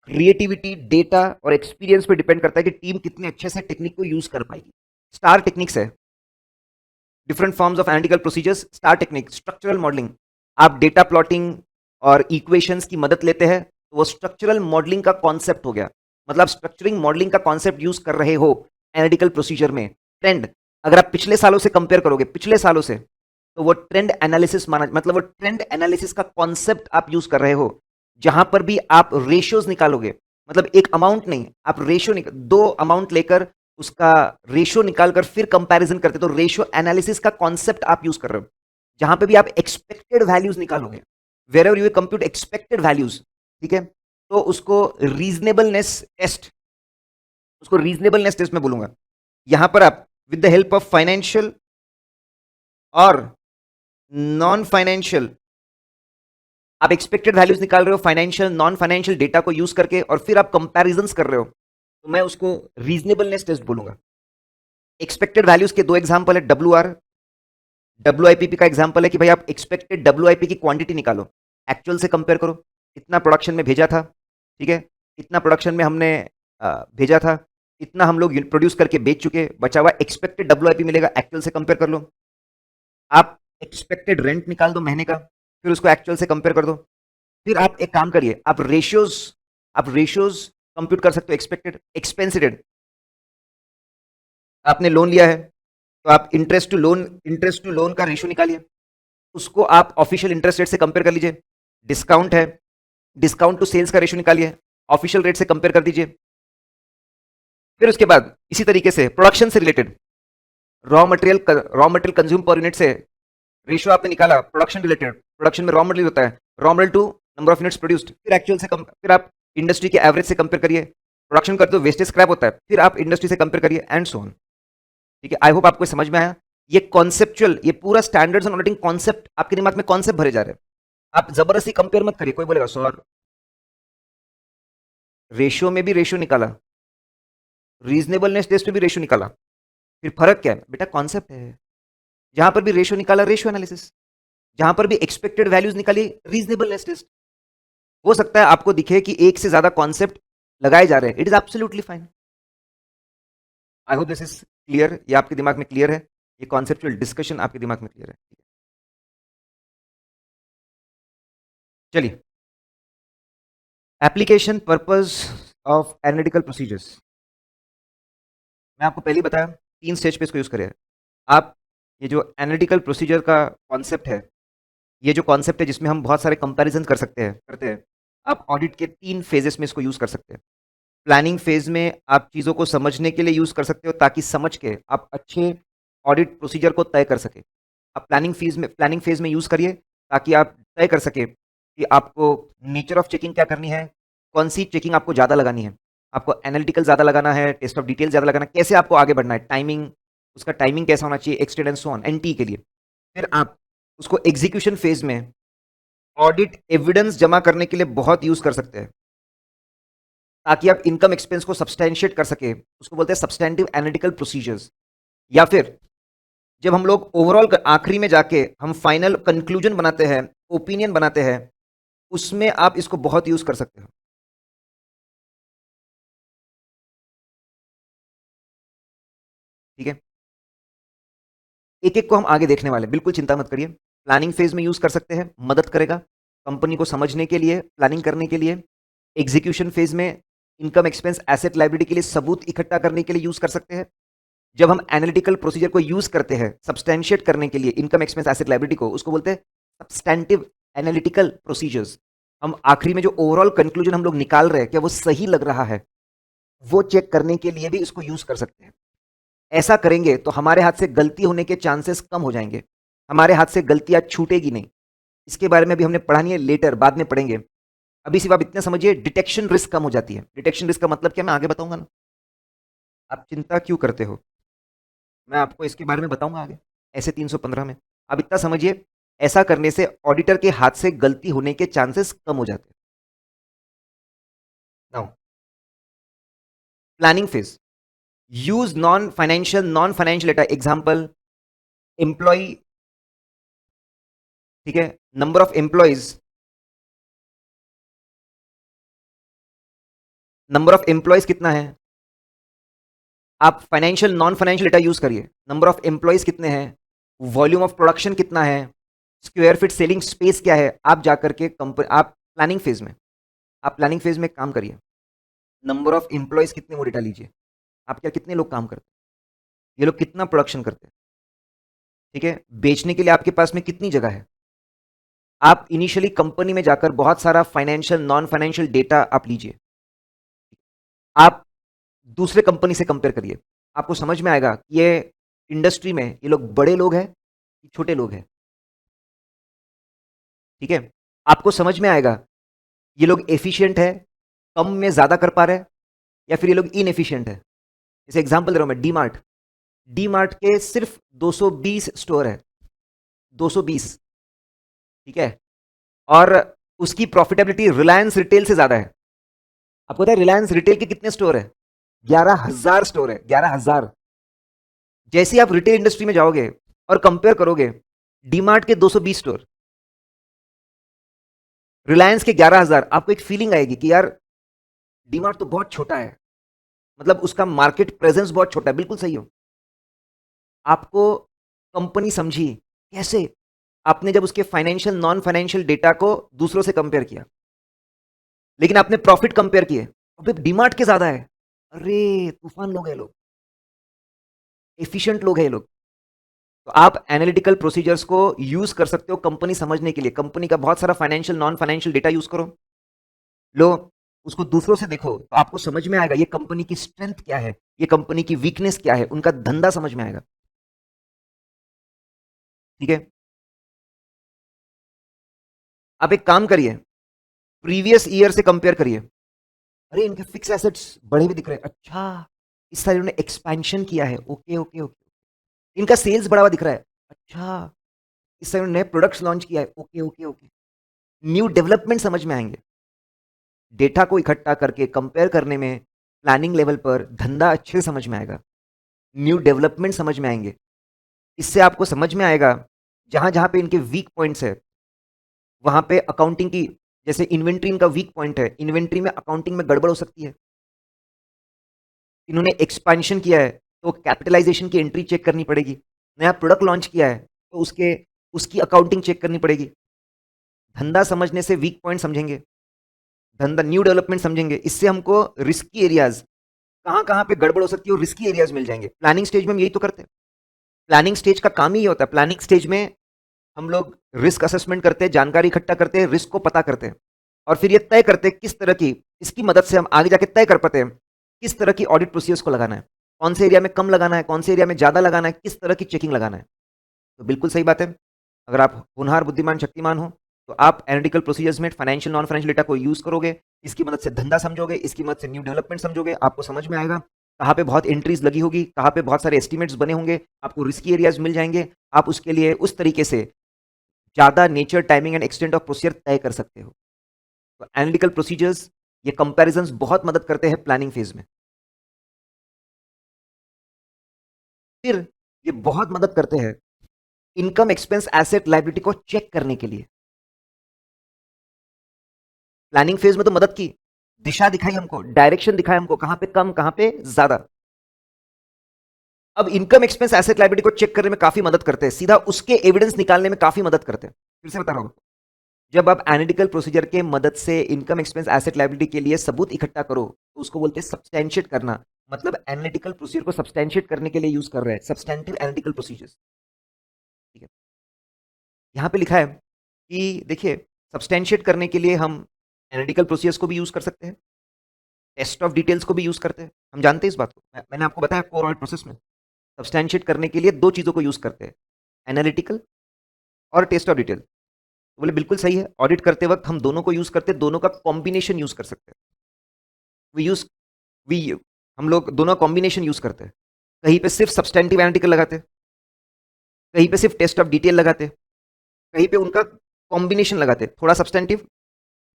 क्रिएटिविटी, डेटा और एक्सपीरियंस पे डिपेंड करता है कि टीम कितने अच्छे से टेक्निक को यूज कर पाएगी। स्टार टेक्निक्स है, different forms of analytical procedures. Star technique, structural modelling, आप डेटा प्लॉटिंग और इक्वेशंस की मदद लेते हैं, तो वो स्ट्रक्चरल मॉडलिंग का कॉन्सेप्ट हो गया। मतलब स्ट्रक्चरिंग मॉडलिंग का कॉन्सेप्ट यूज कर रहे हो एनालिटिकल प्रोसीजर में। ट्रेंड, अगर आप पिछले सालों से कंपेयर करोगे, पिछले सालों से, तो वो ट्रेंड एनालिसिस माना, मतलब वो ट्रेंड एनालिसिस का कॉन्सेप्ट आप यूज कर रहे हो। जहां पर भी आप रेशियोज निकालोगे, मतलब एक अमाउंट नहीं, आप रेशियो निकाल, दो अमाउंट लेकर उसका रेशियो निकालकर फिर कंपैरिजन करते, तो रेशियो एनालिसिस का कॉन्सेप्ट आप यूज कर रहे हो। जहां पे भी आप एक्सपेक्टेड वैल्यूज निकालोगे, wherever you compute expected values, ठीक है, तो उसको रीजनेबलनेस टेस्ट, उसको रीजनेबलनेस टेस्ट में बोलूंगा। यहां पर आप with the help of financial और नॉन फाइनेंशियल, आप एक्सपेक्टेड वैल्यूज निकाल रहे हो फाइनेंशियल नॉन फाइनेंशियल डेटा को यूज करके, और फिर आप कंपैरिजंस कर रहे हो, तो मैं उसको रीजनेबलनेस टेस्ट बोलूंगा। एक्सपेक्टेड वैल्यूज के दो एग्जांपल है, WIPP का एग्जांपल है कि भाई आप एक्सपेक्टेड WIP की क्वांटिटी निकालो, एक्चुअल से कंपेयर करो, इतना प्रोडक्शन में भेजा था, ठीक है, इतना प्रोडक्शन में हमने भेजा था, इतना हम लोग प्रोड्यूस करके बेच चुके, बचा हुआ एक्सपेक्टेड WIP मिलेगा, एक्चुअल से कंपेयर कर लो। आप एक्सपेक्टेड रेंट निकाल दो महीने का, फिर उसको एक्चुअल से कंपेयर कर दो। फिर आप एक काम करिए, आप रेशियोज कंप्यूट कर सकते हो। एक्सपेक्टेड एक्सपेंसिडेड, आपने लोन लिया है, तो आप इंटरेस्ट टू लोन का रेशियो निकालिए, उसको आप ऑफिशियल इंटरेस्ट रेट से कंपेयर कर लीजिए। डिस्काउंट है, डिस्काउंट टू सेल्स का रेशियो निकालिए, ऑफिशियल रेट से कंपेयर कर दीजिए। फिर उसके बाद इसी तरीके से प्रोडक्शन से related, raw material consume per unit से रेशियो आपने निकाला, प्रोडक्शन रिलेटेड, प्रोडक्शन में रॉ मटेरियल होता है, raw material to number of units produced, फिर एक्चुअल से फिर आप इंडस्ट्री के एवरेज से कंपेयर करिए, प्रोडक्शन करते हो वेस्टेज स्क्रैप होता है, फिर आप इंडस्ट्री से कंपेयर करिए, एंड सो ऑन। ठीक है, आई होप आपको समझ में आया। ये कॉन्सेप्चुअल, ये पूरा स्टैंडर्ड्स एंड ऑडिटिंग कॉन्सेप्ट आपके दिमाग में कॉन्सेप्ट भरे जा रहे हैं। आप जबरदस्ती कंपेयर मत करिए। कोई बोलेगा सर रेशियो में भी रेशियो निकाला, रीजनेबलनेस टेस्ट में भी रेशियो निकाला, फिर फर्क क्या है बेटा? कॉन्सेप्ट है। जहां पर भी रेशियो निकाला रेशियो एनालिसिस, जहां पर भी एक्सपेक्टेड वैल्यूज निकाली रीजनेबलनेस टेस्ट। हो सकता है आपको दिखे कि एक से ज्यादा कॉन्सेप्ट लगाए जा रहे हैं, it is absolutely fine. I hope this is clear, ये आपके दिमाग में क्लियर है, ये कॉन्सेप्चुअल डिस्कशन आपके दिमाग में क्लियर है। चलिए, application purpose of analytical procedures, मैं आपको पहले ही बताया 3 स्टेज पे इसको यूज करें आप। ये जो एनालिटिकल प्रोसीजर का कॉन्सेप्ट है, ये जो कॉन्सेप्ट है जिसमें हम बहुत सारे कंपैरिजन कर सकते हैं करते हैं, आप ऑडिट के 3 फेजेस में इसको यूज़ कर सकते हैं। प्लानिंग फेज़ में आप चीज़ों को समझने के लिए यूज़ कर सकते हो ताकि समझ के आप अच्छे ऑडिट प्रोसीजर को तय कर सकें। आप प्लानिंग फेज़ में यूज़ करिए ताकि आप तय कर सकें कि आपको नेचर ऑफ चेकिंग क्या करनी है, कौन-सी चेकिंग आपको ज़्यादा लगानी है। आपको एनालिटिकल ज़्यादा लगाना है, टेस्ट ऑफ डिटेल ज़्यादा लगाना है, कैसे आपको आगे बढ़ना है, टाइमिंग, उसका टाइमिंग कैसा होना चाहिए, extend and so on, NT के लिए। फिर आप उसको एग्जीक्यूशन फेज़ में ऑडिट एविडेंस जमा करने के लिए बहुत यूज़ कर सकते हैं। ताकि आप इनकम एक्सपेंस को सब्सटैंशिएट कर सके, उसको बोलते हैं सब्सटैंटिव एनालिटिकल प्रोसीजर्स। या फिर जब हम लोग ओवरऑल आखिरी में जाके हम फाइनल कंक्लूजन बनाते हैं, ओपिनियन बनाते हैं, उसमें आप इसको बहुत यूज कर सकते हो। ठीक है, एक एक को हम आगे देखने वाले हैं, बिल्कुल चिंता मत करिए। प्लानिंग फेज में यूज कर सकते हैं, मदद करेगा कंपनी को समझने के लिए, प्लानिंग करने के लिए। एग्जीक्यूशन फेज में इनकम एक्सपेंस एसेट लाइबिलिटी के लिए सबूत इकट्ठा करने के लिए यूज कर सकते हैं। जब हम एनालिटिकल प्रोसीजर को यूज करते हैं सब्सटैंशिएट करने के लिए इनकम एक्सपेंस एसेट लायबिलिटी को, उसको बोलते हैं सब्सटैंटिव एनालिटिकल प्रोसीजर्स। हम आखिरी में जो ओवरऑल कंक्लूजन हम लोग निकाल रहे हैं क्या वो सही लग रहा है, वो चेक करने के लिए भी इसको यूज कर सकते हैं। ऐसा करेंगे तो हमारे हाथ से गलती होने के चांसेस कम हो जाएंगे, हमारे हाथ से गलतियां छूटेगी नहीं। इसके बारे में भी हमने पढ़ा नहीं है, लेटर बाद में पढ़ेंगे। अभी सिर्फ आप इतना समझिए, डिटेक्शन रिस्क कम हो जाती है। डिटेक्शन रिस्क का मतलब क्या, मैं आगे बताऊंगा ना। आप चिंता क्यों करते हो, मैं आपको इसके बारे में बताऊंगा आगे, ऐसे 315 में। अब इतना समझिए, ऐसा करने से ऑडिटर के हाथ से गलती होने के चांसेस कम हो जाते हैं। Now planning phase, use non financial data, example employ, ठीक है, number of employees, number of employees कितना है। आप financial non financial data use करिए, नंबर ऑफ एम्प्लॉयज कितने हैं, वॉल्यूम ऑफ प्रोडक्शन कितना है, स्क्वायर फीट सेलिंग स्पेस क्या है। आप जाकर के कंपनी, आप प्लानिंग फेज में, आप प्लानिंग फेज में काम करिए। नंबर ऑफ एम्प्लॉयज कितने वो डेटा लीजिए, आप क्या कितने लोग काम करते हैं, ये लोग कितना प्रोडक्शन करते हैं, ठीक है, बेचने के लिए आपके पास में कितनी जगह है। आप इनिशियली कंपनी में जाकर बहुत सारा फाइनेंशियल नॉन फाइनेंशियल डेटा आप लीजिए, आप दूसरे कंपनी से कंपेयर करिए, आपको समझ में आएगा कि ये इंडस्ट्री में ये लोग बड़े लोग हैं कि छोटे लोग हैं। ठीक है, आपको समझ में आएगा ये लोग एफिशिएंट है, कम में ज्यादा कर पा रहे हैं, या फिर ये लोग इनएफिशिएंट है। जैसे एग्जांपल दे रहा हूं मैं, डी मार्ट, डी मार्ट के सिर्फ 220 स्टोर है, 220, ठीक है, और उसकी प्रॉफिटेबिलिटी रिलायंस रिटेल से ज्यादा है। आपको पता है रिलायंस रिटेल के कितने स्टोर है, 11,000 स्टोर है, 11,000। जैसे ही आप रिटेल इंडस्ट्री में जाओगे और कंपेयर करोगे डीमार्ट के 220 स्टोर, रिलायंस के 11,000, आपको एक फीलिंग आएगी कि यार डीमार्ट तो बहुत छोटा है, मतलब उसका मार्केट प्रेजेंस बहुत छोटा है। बिल्कुल सही हो, आपको कंपनी समझी कैसे, आपने जब उसके फाइनेंशियल नॉन फाइनेंशियल डेटा को दूसरों से कंपेयर किया, लेकिन आपने प्रॉफिट कंपेयर किए, अबे डीमार्ट के ज्यादा है। अरे तूफान लोग हैं लोग, एफिशिएंट लोग हैं ये लोग। तो आप एनालिटिकल प्रोसीजर्स को यूज कर सकते हो कंपनी समझने के लिए, कंपनी का बहुत सारा financial non financial data use करो, लो उसको दूसरों से देखो, तो आपको समझ में आएगा ये कंपनी की स्ट्रेंथ क्या है, ये कंपनी की वीकनेस क्या है, उनका धंधा समझ में आएगा। ठीक है, आप एक काम करिए, प्रीवियस ईयर से कंपेयर करिए। अरे इनके फिक्स एसेट्स बड़े भी दिख रहे हैं, अच्छा इस साल इन्होंने एक्सपेंशन किया है, ओके ओके ओके। इनका सेल्स बढ़ा हुआ दिख रहा है, अच्छा इस साल इन्होंने नए प्रोडक्ट्स लॉन्च किया है, okay okay okay. New development समझ में आएंगे, डेटा को इकट्ठा करके कंपेयर करने में प्लानिंग लेवल पर धंधा अच्छे से समझ में आएगा, न्यू डेवलपमेंट समझ में आएंगे। इससे आपको समझ में आएगा जहां जहां पे इनके वीक पॉइंट्स है, वहां पे अकाउंटिंग की, जैसे इन्वेंट्री इनका वीक पॉइंट है, इन्वेंट्री में अकाउंटिंग में गड़बड़ हो सकती है। इन्होंने एक्सपेंशन किया है तो कैपिटलाइजेशन की एंट्री चेक करनी पड़ेगी, नया प्रोडक्ट लॉन्च किया है तो उसके उसकी अकाउंटिंग चेक करनी पड़ेगी। धंधा समझने से वीक पॉइंट समझेंगे, धंधा न्यू डेवलपमेंट समझेंगे, इससे हमको रिस्की एरियाज कहाँ कहाँ पे गड़बड़ हो सकती है और रिस्की एरियाज मिल जाएंगे। प्लानिंग स्टेज में हम यही तो करते हैं, प्लानिंग स्टेज का काम ही ये होता है। प्लानिंग स्टेज में हम लोग रिस्क असेसमेंट करते हैं, जानकारी इकट्ठा करते हैं, रिस्क को पता करते हैं और फिर ये तय करते हैं किस तरह की, इसकी मदद से हम आगे जाके तय कर पाते हैं किस तरह की ऑडिट प्रोसीजर्स को लगाना है, कौन से एरिया में कम लगाना है, कौन से एरिया में ज़्यादा लगाना है, किस तरह की चेकिंग लगाना है। तो बिल्कुल सही बात है। अगर आप होनहार, बुद्धिमान, शक्तिमान हो तो आप एनालिटिकल प्रोसीजर्स में फाइनेंशियल, नॉन फाइनेंशियल डेटा को यूज़ करोगे, इसकी मदद से धंधा समझोगे, इसकी मदद से न्यू डेवलपमेंट समझोगे, आपको समझ में आएगा कहाँ पे बहुत एंट्रीज लगी होगी, कहाँ पे बहुत सारे एस्टिमेट्स बने होंगे, आपको रिस्की एरियाज मिल जाएंगे, आप उसके लिए उस तरीके से ज़्यादा nature, timing and extent of procedure तय कर सकते हो। तो एनालिटिकल प्रोसीजर्स, ये कंपैरिजंस बहुत मदद करते हैं प्लानिंग फेज में। फिर ये बहुत मदद करते हैं इनकम, एक्सपेंस, एसेट, लायबिलिटी को चेक करने के लिए। प्लानिंग फेज में तो मदद की, दिशा दिखाई हमको, डायरेक्शन दिखाई हमको, कहां पे कम, कहां पे ज्यादा। अब इनकम, एक्सपेंस, एसेट, लायबिलिटी को चेक करने में काफी मदद करते हैं, सीधा उसके एविडेंस निकालने में काफी मदद करते हैं। फिर से बता रहा हूं, जब आप एनालिटिकल प्रोसीजर के मदद से इनकम, एक्सपेंस, एसेट, लायबिलिटी के लिए सबूत इकट्ठा करो तो उसको बोलते हैं सब्सटैंशिएट करना। मतलब एनालिटिकल प्रोसीजर को सब्सटैंशिएट करने के लिए यूज कर रहे हैं, सब्सटैंटिव एनालिटिकल प्रोसीजर्स। ठीक है, यहां पे लिखा है कि देखिए, सब्सटैंशिएट करने के लिए हम एनालिटिकल प्रोसीजर्स को भी यूज कर सकते हैं, टेस्ट ऑफ डिटेल्स को भी यूज करते हैं। हम जानते हैं इस बात को, मैंने आपको बताया कोर ऑडिट प्रोसेस में सब्सटैंशिएट करने के लिए दो चीजों को यूज करते हैं, एनालिटिकल और टेस्ट ऑफ डिटेल। तो बोले बिल्कुल सही है, ऑडिट करते वक्त हम दोनों को यूज करते हैं, दोनों का कॉम्बिनेशन यूज कर सकते हैं। वी यूज वी हम लोग दोनों कॉम्बिनेशन यूज करते हैं। कहीं पे सिर्फ सब्सटैंटिव एनालिटिकल लगाते हैं, कहीं पे सिर्फ टेस्ट ऑफ डिटेल लगाते हैं, कहीं पे उनका कॉम्बिनेशन लगाते हैं, थोड़ा सब्सटैंटिव,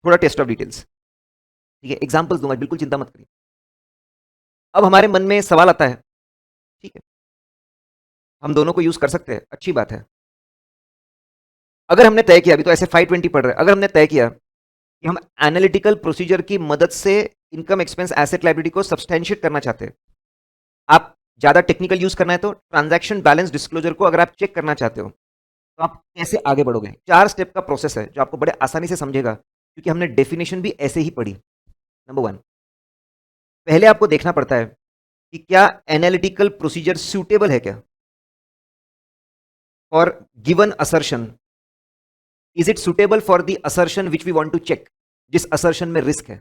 थोड़ा टेस्ट ऑफ डिटेल्स। ठीक है, एग्जाम्पल्स दूंगा, बिल्कुल चिंता मत करिए। अब हमारे मन में सवाल आता है, ठीक है, हम दोनों को यूज कर सकते हैं, अच्छी बात है। अगर हमने तय किया, अभी तो ऐसे 520 पढ़ रहे हैं, अगर हमने तय किया कि हम एनालिटिकल प्रोसीजर की मदद से इनकम, एक्सपेंस, एसेट, लायबिलिटी को सब्सटैंशिएट करना चाहते हैं, आप ज्यादा टेक्निकल यूज करना है तो ट्रांजैक्शन बैलेंस डिस्क्लोजर को अगर आप चेक करना चाहते हो तो आप कैसे आगे बढ़ोगे। 4 स्टेप का प्रोसेस है जो आपको बड़े आसानी से समझेगा, क्योंकि हमने डेफिनेशन भी ऐसे ही पढ़ी। नंबर 1, पहले आपको देखना पड़ता है कि क्या एनालिटिकल प्रोसीजर सूटेबल है क्या for given assertion. Is it suitable for the assertion which we want to check, जिस असर्शन में रिस्क है।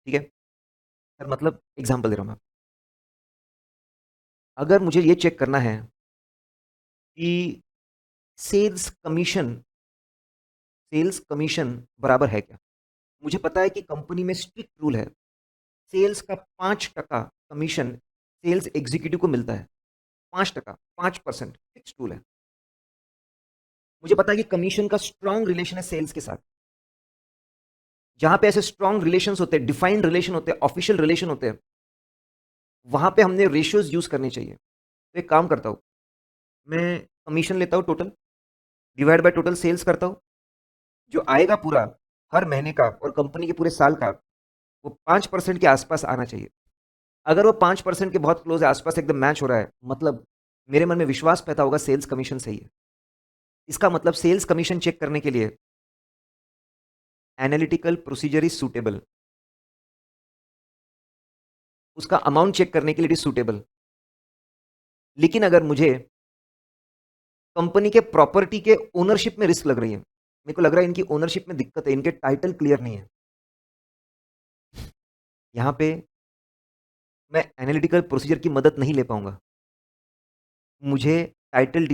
ठीक है सर, मतलब एग्जांपल दे रहा हूं मैं, अगर मुझे ये चेक करना है कि सेल्स कमीशन बराबर है क्या। मुझे पता है कि कंपनी में स्ट्रिक्ट रूल है, सेल्स का 5% कमीशन सेल्स एग्जीक्यूटिव को मिलता है, 5%, 5% फिक्स रूल है। मुझे पता है कि कमीशन का स्ट्रांग रिलेशन है सेल्स के साथ। जहां पे ऐसे स्ट्रांग रिलेशंस होते हैं, डिफाइंड रिलेशन होते हैं, ऑफिशियल रिलेशन होते हैं, वहां पे हमने रेशियोज यूज करने चाहिए। तो एक काम करता हूं, मैं कमीशन लेता हूं total, divide by total sales करता हूं, जो आएगा पूरा हर महीने का और कंपनी के पूरे साल का, वो 5% के आसपास आना चाहिए। अगर वो 5% के बहुत क्लोज है, आसपास एकदम मैच हो रहा है, मतलब मेरे मन में विश्वास पैदा होगा सेल्स कमीशन सही है। इसका मतलब सेल्स कमीशन चेक करने के लिए एनालिटिकल प्रोसीजर इज सूटेबल, उसका अमाउंट चेक करने के लिए इट इज सूटेबल। लेकिन अगर मुझे कंपनी के प्रॉपर्टी के ओनरशिप में रिस्क लग रही है, मेरे को लग रहा है इनकी ओनरशिप में दिक्कत है, इनके टाइटल क्लियर नहीं है, यहां पे मैं एनालिटिकल प्रोसीजर की मदद नहीं ले पाऊंगा। मुझे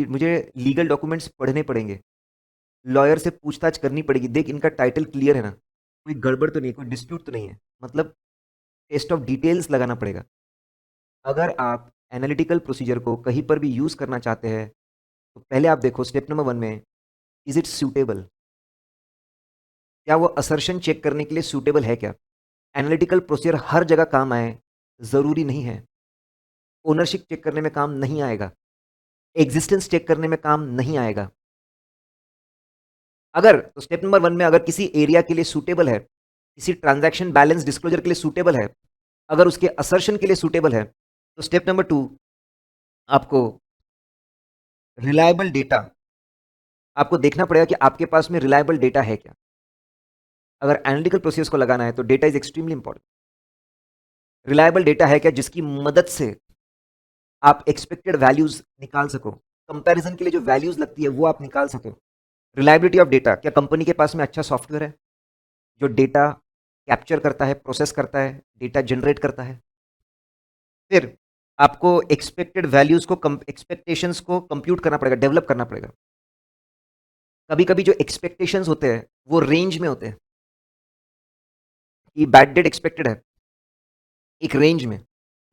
मुझे लीगल डॉक्यूमेंट्स पढ़ने पड़ेंगे, लॉयर से पूछताछ करनी पड़ेगी, देख इनका टाइटल क्लियर है ना, कोई गड़बड़ तो नहीं है, कोई डिस्प्यूट तो नहीं है, मतलब टेस्ट ऑफ डिटेल्स लगाना पड़ेगा। अगर आप एनालिटिकल प्रोसीजर को कहीं पर भी यूज करना चाहते हैं तो पहले आप देखो स्टेप नंबर 1 में, इज इट सूटेबल, क्या वो असर्शन चेक करने के लिए सूटेबल है क्या। एनालिटिकल प्रोसीजर हर जगह काम आए जरूरी नहीं है, ओनरशिप चेक करने में काम नहीं आएगा, एग्जिस्टेंस चेक करने में काम नहीं आएगा। अगर तो स्टेप नंबर 1 में अगर किसी एरिया के लिए सूटेबल है, किसी ट्रांजैक्शन बैलेंस डिस्क्लोजर के लिए सूटेबल है, अगर उसके असर्शन के लिए सूटेबल है, तो स्टेप नंबर 2, आपको रिलायबल डेटा, आपको देखना पड़ेगा कि आपके पास में रिलायबल डेटा है क्या। अगर एनालिटिकल प्रोसेस को लगाना है तो data is extremely important. Reliable data है क्या जिसकी मदद से आप एक्सपेक्टेड वैल्यूज निकाल सको, कंपैरिजन के लिए जो वैल्यूज लगती है वो आप निकाल सको। रिलायबिलिटी ऑफ डेटा, क्या कंपनी के पास में अच्छा सॉफ्टवेयर है जो डेटा कैप्चर करता है, प्रोसेस करता है, डेटा जनरेट करता है। फिर आपको एक्सपेक्टेड वैल्यूज को, एक्सपेक्टेशंस को कंप्यूट करना पड़ेगा, डेवलप करना पड़ेगा। कभी कभी जो एक्सपेक्टेशंस होते हैं वो रेंज में होते हैं कि बैड डेट एक्सपेक्टेड है एक रेंज में,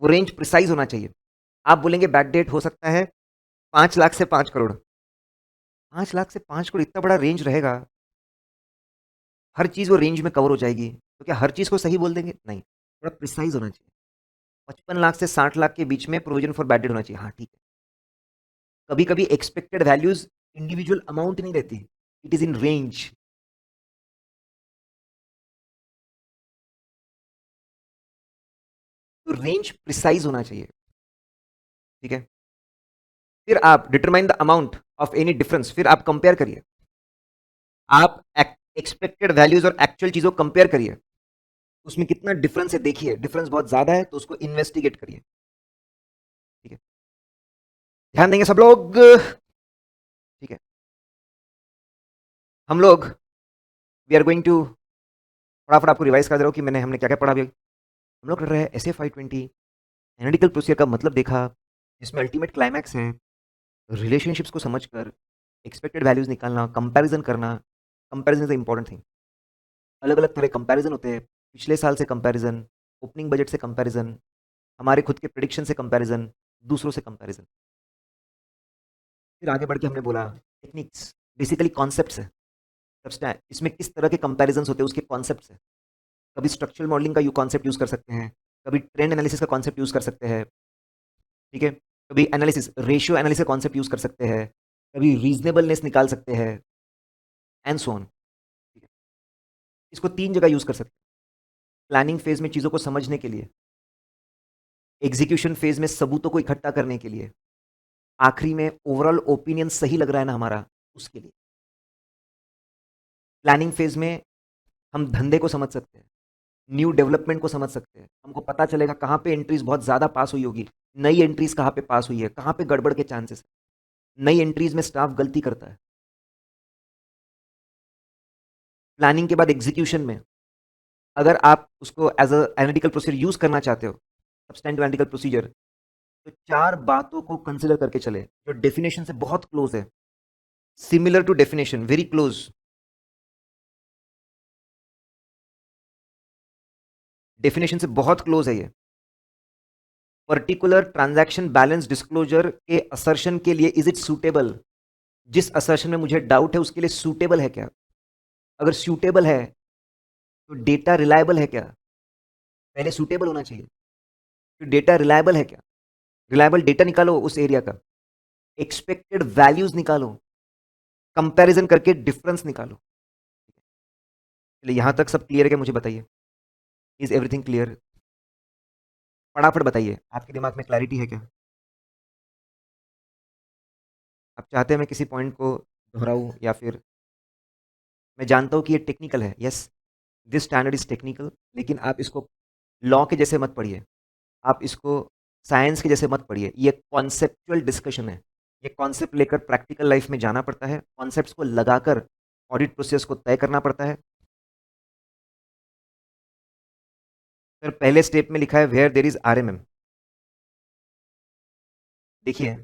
वो रेंज प्रिसाइज होना चाहिए। आप बोलेंगे बैड डेट हो सकता है 5 लाख से 5 करोड़, 5 लाख से 5 करोड़ इतना बड़ा रेंज रहेगा, हर चीज वो रेंज में कवर हो जाएगी, तो क्या हर चीज को सही बोल देंगे? नहीं, थोड़ा प्रिसाइज होना चाहिए। 55 लाख से 60 लाख के बीच में प्रोविजन फॉर बैड डेट होना चाहिए, हाँ ठीक है। कभी कभी एक्सपेक्टेड वैल्यूज इंडिविजुअल अमाउंट नहीं रहती, इट इज इन रेंज। तो रेंज प्रिसाइज होना चाहिए, ठीक है। फिर आप determine the amount of any difference, फिर आप कंपेयर करिए, आप एक्सपेक्टेड वैल्यूज और एक्चुअल चीजों को कंपेयर करिए, उसमें कितना डिफरेंस है देखिए, डिफरेंस बहुत ज्यादा है तो उसको इन्वेस्टिगेट करिए, ठीक है। ध्यान देंगे सब लोग, ठीक है। हम लोग वी आर गोइंग टू, फटाफट आपको रिवाइज कर दे रहा हूँ कि हमने क्या क्या पढ़ा अभी। हम लोग कर रहे हैं SF520 एनालिटिकल प्रोसीजर का मतलब देखा, जिसमें अल्टीमेट क्लाइमैक्स है रिलेशनशिप्स को समझकर एक्सपेक्टेड वैल्यूज निकालना, कंपैरिजन करना। Comparison is the important thing. अलग अलग तरह कंपैरिजन होते हैं, पिछले साल से कंपैरिजन, ओपनिंग बजट से कंपैरिजन, हमारे खुद के प्रिडिक्शन से कंपैरिजन, दूसरों से कंपैरिजन। फिर आगे बढ़ के हमने बोला टेक्निक्स, बेसिकली कॉन्सेप्ट्स है। इसमें किस तरह के कंपैरिजन होते हैं उसके कॉन्सेप्ट्स है। कभी स्ट्रक्चरल मॉडलिंग का यू कॉन्सेप्ट यूज कर सकते हैं, कभी ट्रेंड एनालिसिस का कॉन्सेप्ट यूज कर सकते हैं, ठीक है। कभी एनालिसिस, रेशियो एनालिसिस का कॉन्सेप्ट यूज कर सकते हैं, कभी रीजनेबलनेस निकाल सकते हैं, एंड सो ऑन, ठीक है। इसको 3 जगह यूज कर सकते हैं, प्लानिंग फेज में चीजों को समझने के लिए, एग्जीक्यूशन फेज में सबूतों को इकट्ठा करने के लिए, आखिरी में ओवरऑल ओपिनियन सही लग रहा है ना हमारा, उसके लिए। प्लानिंग फेज में हम धंधे को समझ सकते हैं, न्यू डेवलपमेंट को समझ सकते हैं, हमको पता चलेगा कहाँ पे एंट्रीज बहुत ज़्यादा पास हुई होगी, नई एंट्रीज कहाँ पे पास हुई है, कहाँ पे गड़बड़ के चांसेस है, नई एंट्रीज में स्टाफ गलती करता है। प्लानिंग के बाद एग्जीक्यूशन में अगर आप उसको as a analytical procedure use करना चाहते हो, सब्सटैंटिव एनालिटिकल प्रोसीजर, तो 4 बातों को कंसिडर करके चले जो डेफिनेशन से बहुत क्लोज है, similar to definition, very close. Definition से बहुत क्लोज है ये। पर्टिकुलर ट्रांजैक्शन बैलेंस डिस्क्लोजर के असर्शन के लिए इज इट सूटेबल, जिस असर्शन में मुझे डाउट है उसके लिए सूटेबल है क्या? अगर सूटेबल है तो डेटा रिलायबल है क्या? पहले सूटेबल होना चाहिए, तो डेटा रिलायबल है क्या? रिलायबल डेटा निकालो उस एरिया का, एक्सपेक्टेड वैल्यूज निकालो, कंपैरिजन करके डिफरेंस निकालो। चलिए यहां तक सब क्लियर है क्या? मुझे बताइए, इज एवरीथिंग क्लियर? फटाफट बताइए, आपके दिमाग में क्लैरिटी है क्या? आप चाहते हैं मैं किसी पॉइंट को दोहराऊं, या फिर मैं जानता हूं कि ये टेक्निकल है, yes this standard is technical, लेकिन आप इसको लॉ के जैसे मत पढ़िए, आप इसको साइंस के जैसे मत पढ़िए। ये कॉन्सेप्चुअल डिस्कशन है, ये कॉन्सेप्ट लेकर प्रैक्टिकल लाइफ में जाना पड़ता है, कॉन्सेप्ट्स को लगाकर ऑडिट प्रोसेस को तय करना पड़ता है। सर पहले स्टेप में लिखा है वेयर देयर इज RMM। देखिए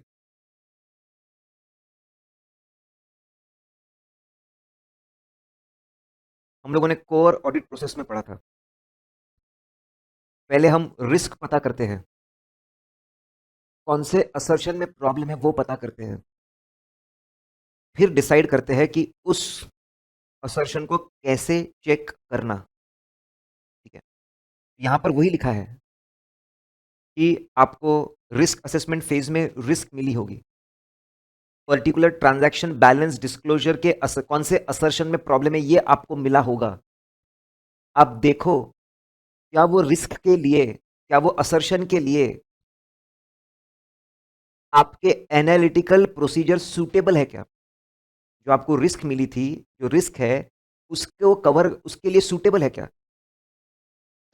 हम लोगों ने कोर ऑडिट प्रोसेस में पढ़ा था, पहले हम रिस्क पता करते हैं, कौन से असर्शन में प्रॉब्लम है वो पता करते हैं, फिर डिसाइड करते हैं कि उस असर्शन को कैसे चेक करना, ठीक है। यहां पर वही लिखा है कि आपको रिस्क असेसमेंट फेज में रिस्क मिली होगी, पर्टिकुलर ट्रांजैक्शन बैलेंस डिस्क्लोजर के कौन से असर्शन में प्रॉब्लम है ये आपको मिला होगा। आप देखो क्या वो रिस्क के लिए, क्या वो असर्शन के लिए आपके एनालिटिकल प्रोसीजर सूटेबल है क्या? जो आपको रिस्क मिली थी, जो रिस्क है उसको कवर, उसके लिए सूटेबल है क्या?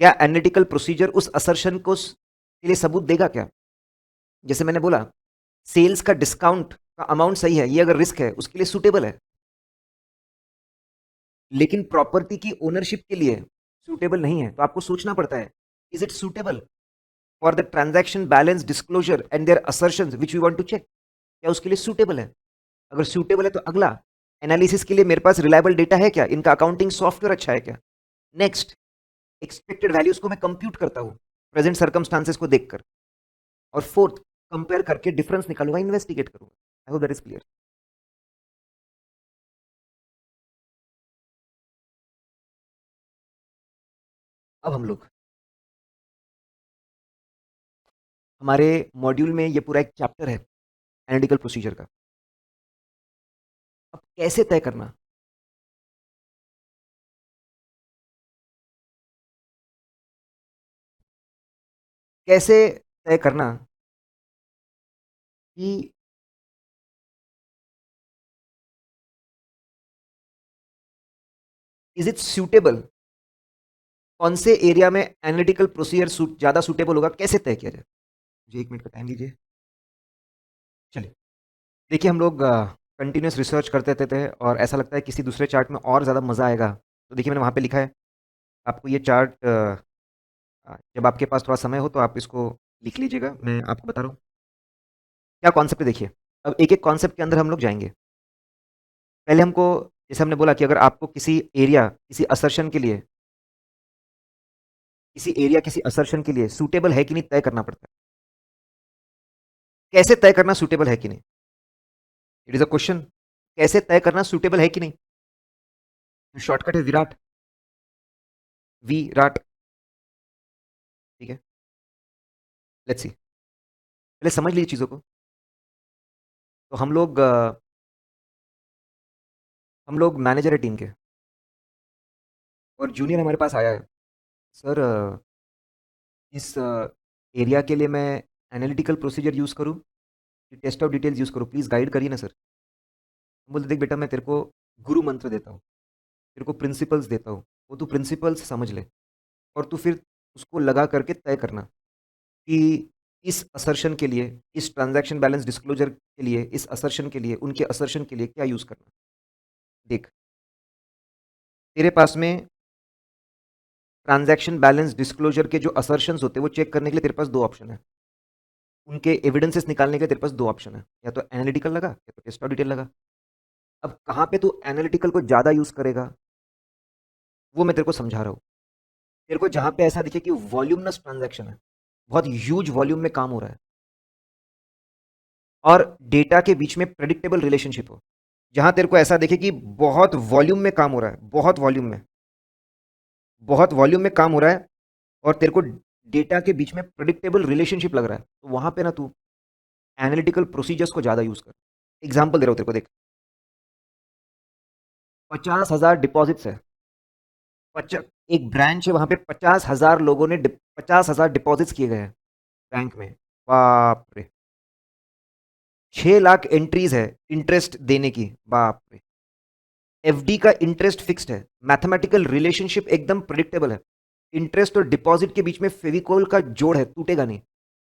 क्या एनालिटिकल प्रोसीजर उस असर्शन को के लिए सबूत देगा क्या? जैसे मैंने बोला सेल्स का डिस्काउंट का अमाउंट सही है, ये अगर रिस्क है उसके लिए सूटेबल है, लेकिन प्रॉपर्टी की ओनरशिप के लिए सूटेबल नहीं है। तो आपको सोचना पड़ता है, is it suitable for the transaction balance disclosure and their assertions which we want to check, क्या उसके लिए सूटेबल है? अगर सूटेबल है तो अगला एनालिसिस के लिए मेरे पास रिलायबल डेटा है क्या, इनका अकाउंटिंग सॉफ्टवेयर अच्छा है क्या। नेक्स्ट, एक्सपेक्टेड वैल्यूज को मैं कंप्यूट करता हूँ प्रेजेंट सर्कमस्टांसेस को देखकर। और फोर्थ, कंपेयर करके डिफरेंस निकालूंगा, इन्वेस्टिगेट करूंगा। I hope that is clear. अब हम लोग हमारे मॉड्यूल में ये पूरा एक चैप्टर है एनालिटिकल प्रोसीजर का। अब कैसे तय करना, कैसे तय करना कि इज इट सूटेबल, कौन से एरिया में एनालिटिकल प्रोसीजर ज्यादा सूटेबल होगा, कैसे तय किया जाए। मुझे 1 मिनट का टाइम दीजिए। चलिए, देखिए हम लोग कंटिन्यूस रिसर्च करते रहते थे और ऐसा लगता है किसी दूसरे चार्ट में और ज़्यादा मज़ा आएगा। तो देखिए मैंने वहाँ पे लिखा है, आपको ये चार्ट जब आपके पास थोड़ा समय हो तो आप इसको लिख लीजिएगा, मैं आपको बता रहा हूँ क्या कॉन्सेप्ट है। देखिए, अब एक एक कॉन्सेप्ट के अंदर हम लोग जाएंगे। पहले हमको, जैसे हमने बोला कि अगर आपको किसी एरिया किसी असर्शन के लिए, किसी एरिया किसी असर्शन के लिए सूटेबल है कि नहीं तय करना पड़ता है। कैसे तय करना सूटेबल है कि नहीं, इट इज़ अ क्वेश्चन। कैसे तय करना सूटेबल है कि नहीं। शॉर्टकट है विराट, विराट। ठीक है, लेट्स सी, पहले समझ लीजिए चीज़ों को। तो हम लोग मैनेजर है टीम के, और जूनियर हमारे पास आया है, सर इस एरिया के लिए मैं एनालिटिकल प्रोसीजर यूज़ करूँ कि टेस्ट ऑफ डिटेल्स यूज़ करूँ, प्लीज़ गाइड करिए ना सर। हम बोलते देख बेटा, मैं तेरे को गुरु मंत्र देता हूँ, तेरे को प्रिंसिपल्स देता हूँ, वो तू प्रिंसिपल्स समझ ले और तू फिर उसको लगा करके तय करना कि इस असर्शन के लिए, इस ट्रांजैक्शन बैलेंस डिस्क्लोजर के लिए, इस असर्शन के लिए, उनके असर्शन के लिए क्या यूज़ करना। देख, तेरे पास में ट्रांजैक्शन बैलेंस डिस्क्लोजर के जो असर्शंस होते हैं वो चेक करने के लिए तेरे पास दो ऑप्शन है। उनके एविडेंसेस निकालने के लिए तेरे पास दो ऑप्शन है, या तो एनालिटिकल लगा या तो टेस्ट ऑफ डिटेल लगा। अब कहाँ पे तू एनालिटिकल को ज़्यादा यूज़ करेगा वो मैं तेरे को समझा रहा हूँ। तेरे को जहाँ पे ऐसा दिखे कि वॉल्यूमनस ट्रांजैक्शन है, बहुत ह्यूज वॉल्यूम में काम हो रहा है, और डेटा के बीच में प्रेडिक्टेबल रिलेशनशिप हो, जहाँ तेरे को ऐसा दिखे कि बहुत वॉल्यूम में काम हो रहा है, बहुत वॉल्यूम में काम हो रहा है, और तेरे को डेटा के बीच में प्रेडिक्टेबल रिलेशनशिप लग रहा है, तो वहाँ पे ना तू एनालिटिकल प्रोसीजर्स को ज़्यादा यूज़ कर। एग्जाम्पल दे रहा हूँ तेरे को, देख, 50,000 डिपॉजिट्स है, एक ब्रांच है, वहां पे 50,000 लोगों ने 50,000 डिपॉजिट्स किए गए हैं बैंक में। बाप रे, 6 लाख एंट्रीज है इंटरेस्ट देने की, बाप रे। एफडी का इंटरेस्ट फिक्स्ड है, मैथमेटिकल रिलेशनशिप एकदम प्रिडिक्टेबल है, इंटरेस्ट और डिपॉजिट के बीच में फेविकोल का जोड़ है, टूटेगा नहीं।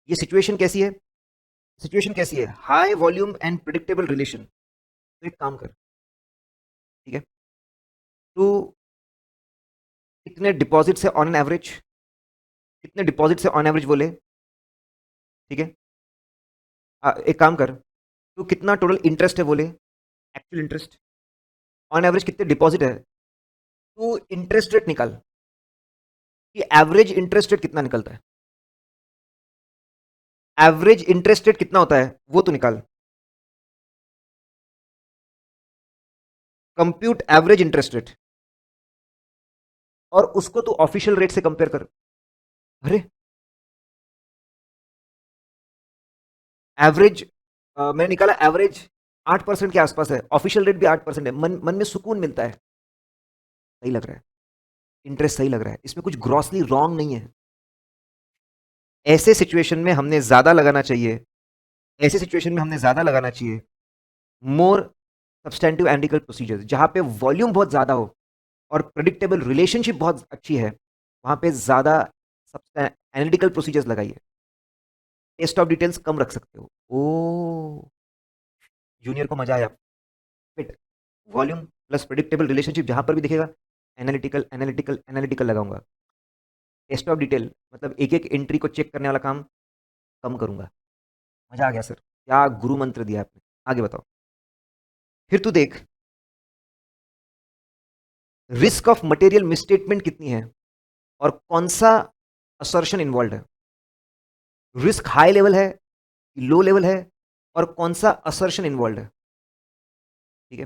ये सिचुएशन कैसी है, सिचुएशन कैसी है, high volume and predictable relation. तो एक काम कर, ठीक है, तो कितने डिपॉजिट से ऑन एन एवरेज, कितने डिपॉजिट से ऑन एवरेज बोले, ठीक है। एक काम कर, तो कितना टोटल इंटरेस्ट है बोले, एक्चुअल इंटरेस्ट, ऑन एवरेज कितने डिपॉजिट है, तो इंटरेस्ट रेट निकाल कि एवरेज इंटरेस्ट रेट कितना निकलता है, एवरेज इंटरेस्ट रेट कितना होता है वो तो निकाल। कंप्यूट एवरेज इंटरेस्ट रेट, और उसको तू ऑफिशियल रेट से कंपेयर कर। अरे, एवरेज मैंने निकाला, एवरेज 8% के आसपास है, ऑफिशियल रेट भी 8% है, मन मन में सुकून मिलता है, सही लग रहा है, इंटरेस्ट सही लग रहा है, इसमें कुछ ग्रॉसली रॉन्ग नहीं है। ऐसे सिचुएशन में हमने ज्यादा लगाना चाहिए, ऐसे सिचुएशन में हमने ज्यादा लगाना चाहिए मोर सब्सटेंटिव एनालिटिकल प्रोसीजर्स, जहां पे वॉल्यूम बहुत ज्यादा हो और प्रेडिक्टेबल रिलेशनशिप बहुत अच्छी है, वहां पे ज्यादा एनालिटिकल प्रोसीजर्स लगाइए। टेस्ट ऑफ डिटेल्स कम रख सकते हो। ओ, जूनियर को मजा आया, fit, volume plus predictable relationship, जहां पर भी दिखेगा एनालिटिकल एनालिटिकल एनालिटिकल लगाऊंगा। टेस्ट ऑफ डिटेल मतलब एक एक एंट्री को चेक करने वाला काम कम करूंगा। मजा आ गया सर, क्या गुरु मंत्र दिया आपने। आगे बताओ। फिर तू देख, रिस्क ऑफ मटेरियल मिसस्टेटमेंट कितनी है और कौन सा असर्शन इन्वॉल्व है। रिस्क हाई लेवल है, लो लेवल है, और कौन सा असर्शन इन्वॉल्व है। ठीक है,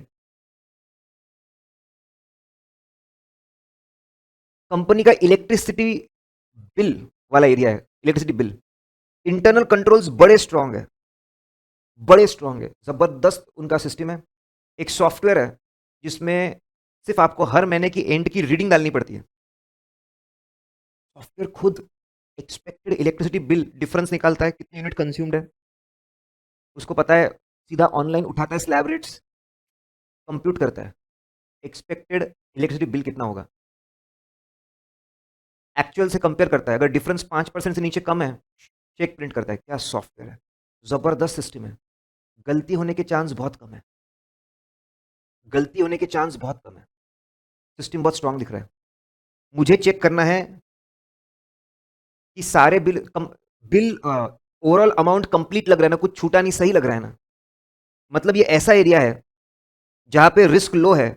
कंपनी का इलेक्ट्रिसिटी बिल वाला एरिया है, इलेक्ट्रिसिटी बिल, इंटरनल कंट्रोल्स बड़े स्ट्रांग है, बड़े स्ट्रांग है, जबरदस्त उनका सिस्टम है। एक सॉफ्टवेयर है जिसमें सिर्फ आपको हर महीने की एंड की रीडिंग डालनी पड़ती है। सॉफ्टवेयर खुद एक्सपेक्टेड इलेक्ट्रिसिटी बिल डिफरेंस निकालता है, कितने यूनिट कंज्यूम्ड है, उसको पता है, सीधा ऑनलाइन उठाता है स्लैब रेट्स, कंप्यूट करता है, एक्सपेक्टेड इलेक्ट्रिसिटी बिल कितना होगा, एक्चुअल से कंपेयर करता है, अगर डिफरेंस 5% से नीचे कम है, चेक प्रिंट करता है। क्या सॉफ्टवेयर है, जबरदस्त सिस्टम है। गलती होने के चांस बहुत कम है, गलती होने के चांस बहुत कम है, सिस्टम बहुत स्ट्रांग दिख रहा है। मुझे चेक करना है कि सारे बिल ओवरऑल अमाउंट कंप्लीट लग रहा है ना, कुछ छूटा नहीं, सही लग रहा है ना। मतलब ये ऐसा एरिया है जहां पे रिस्क लो है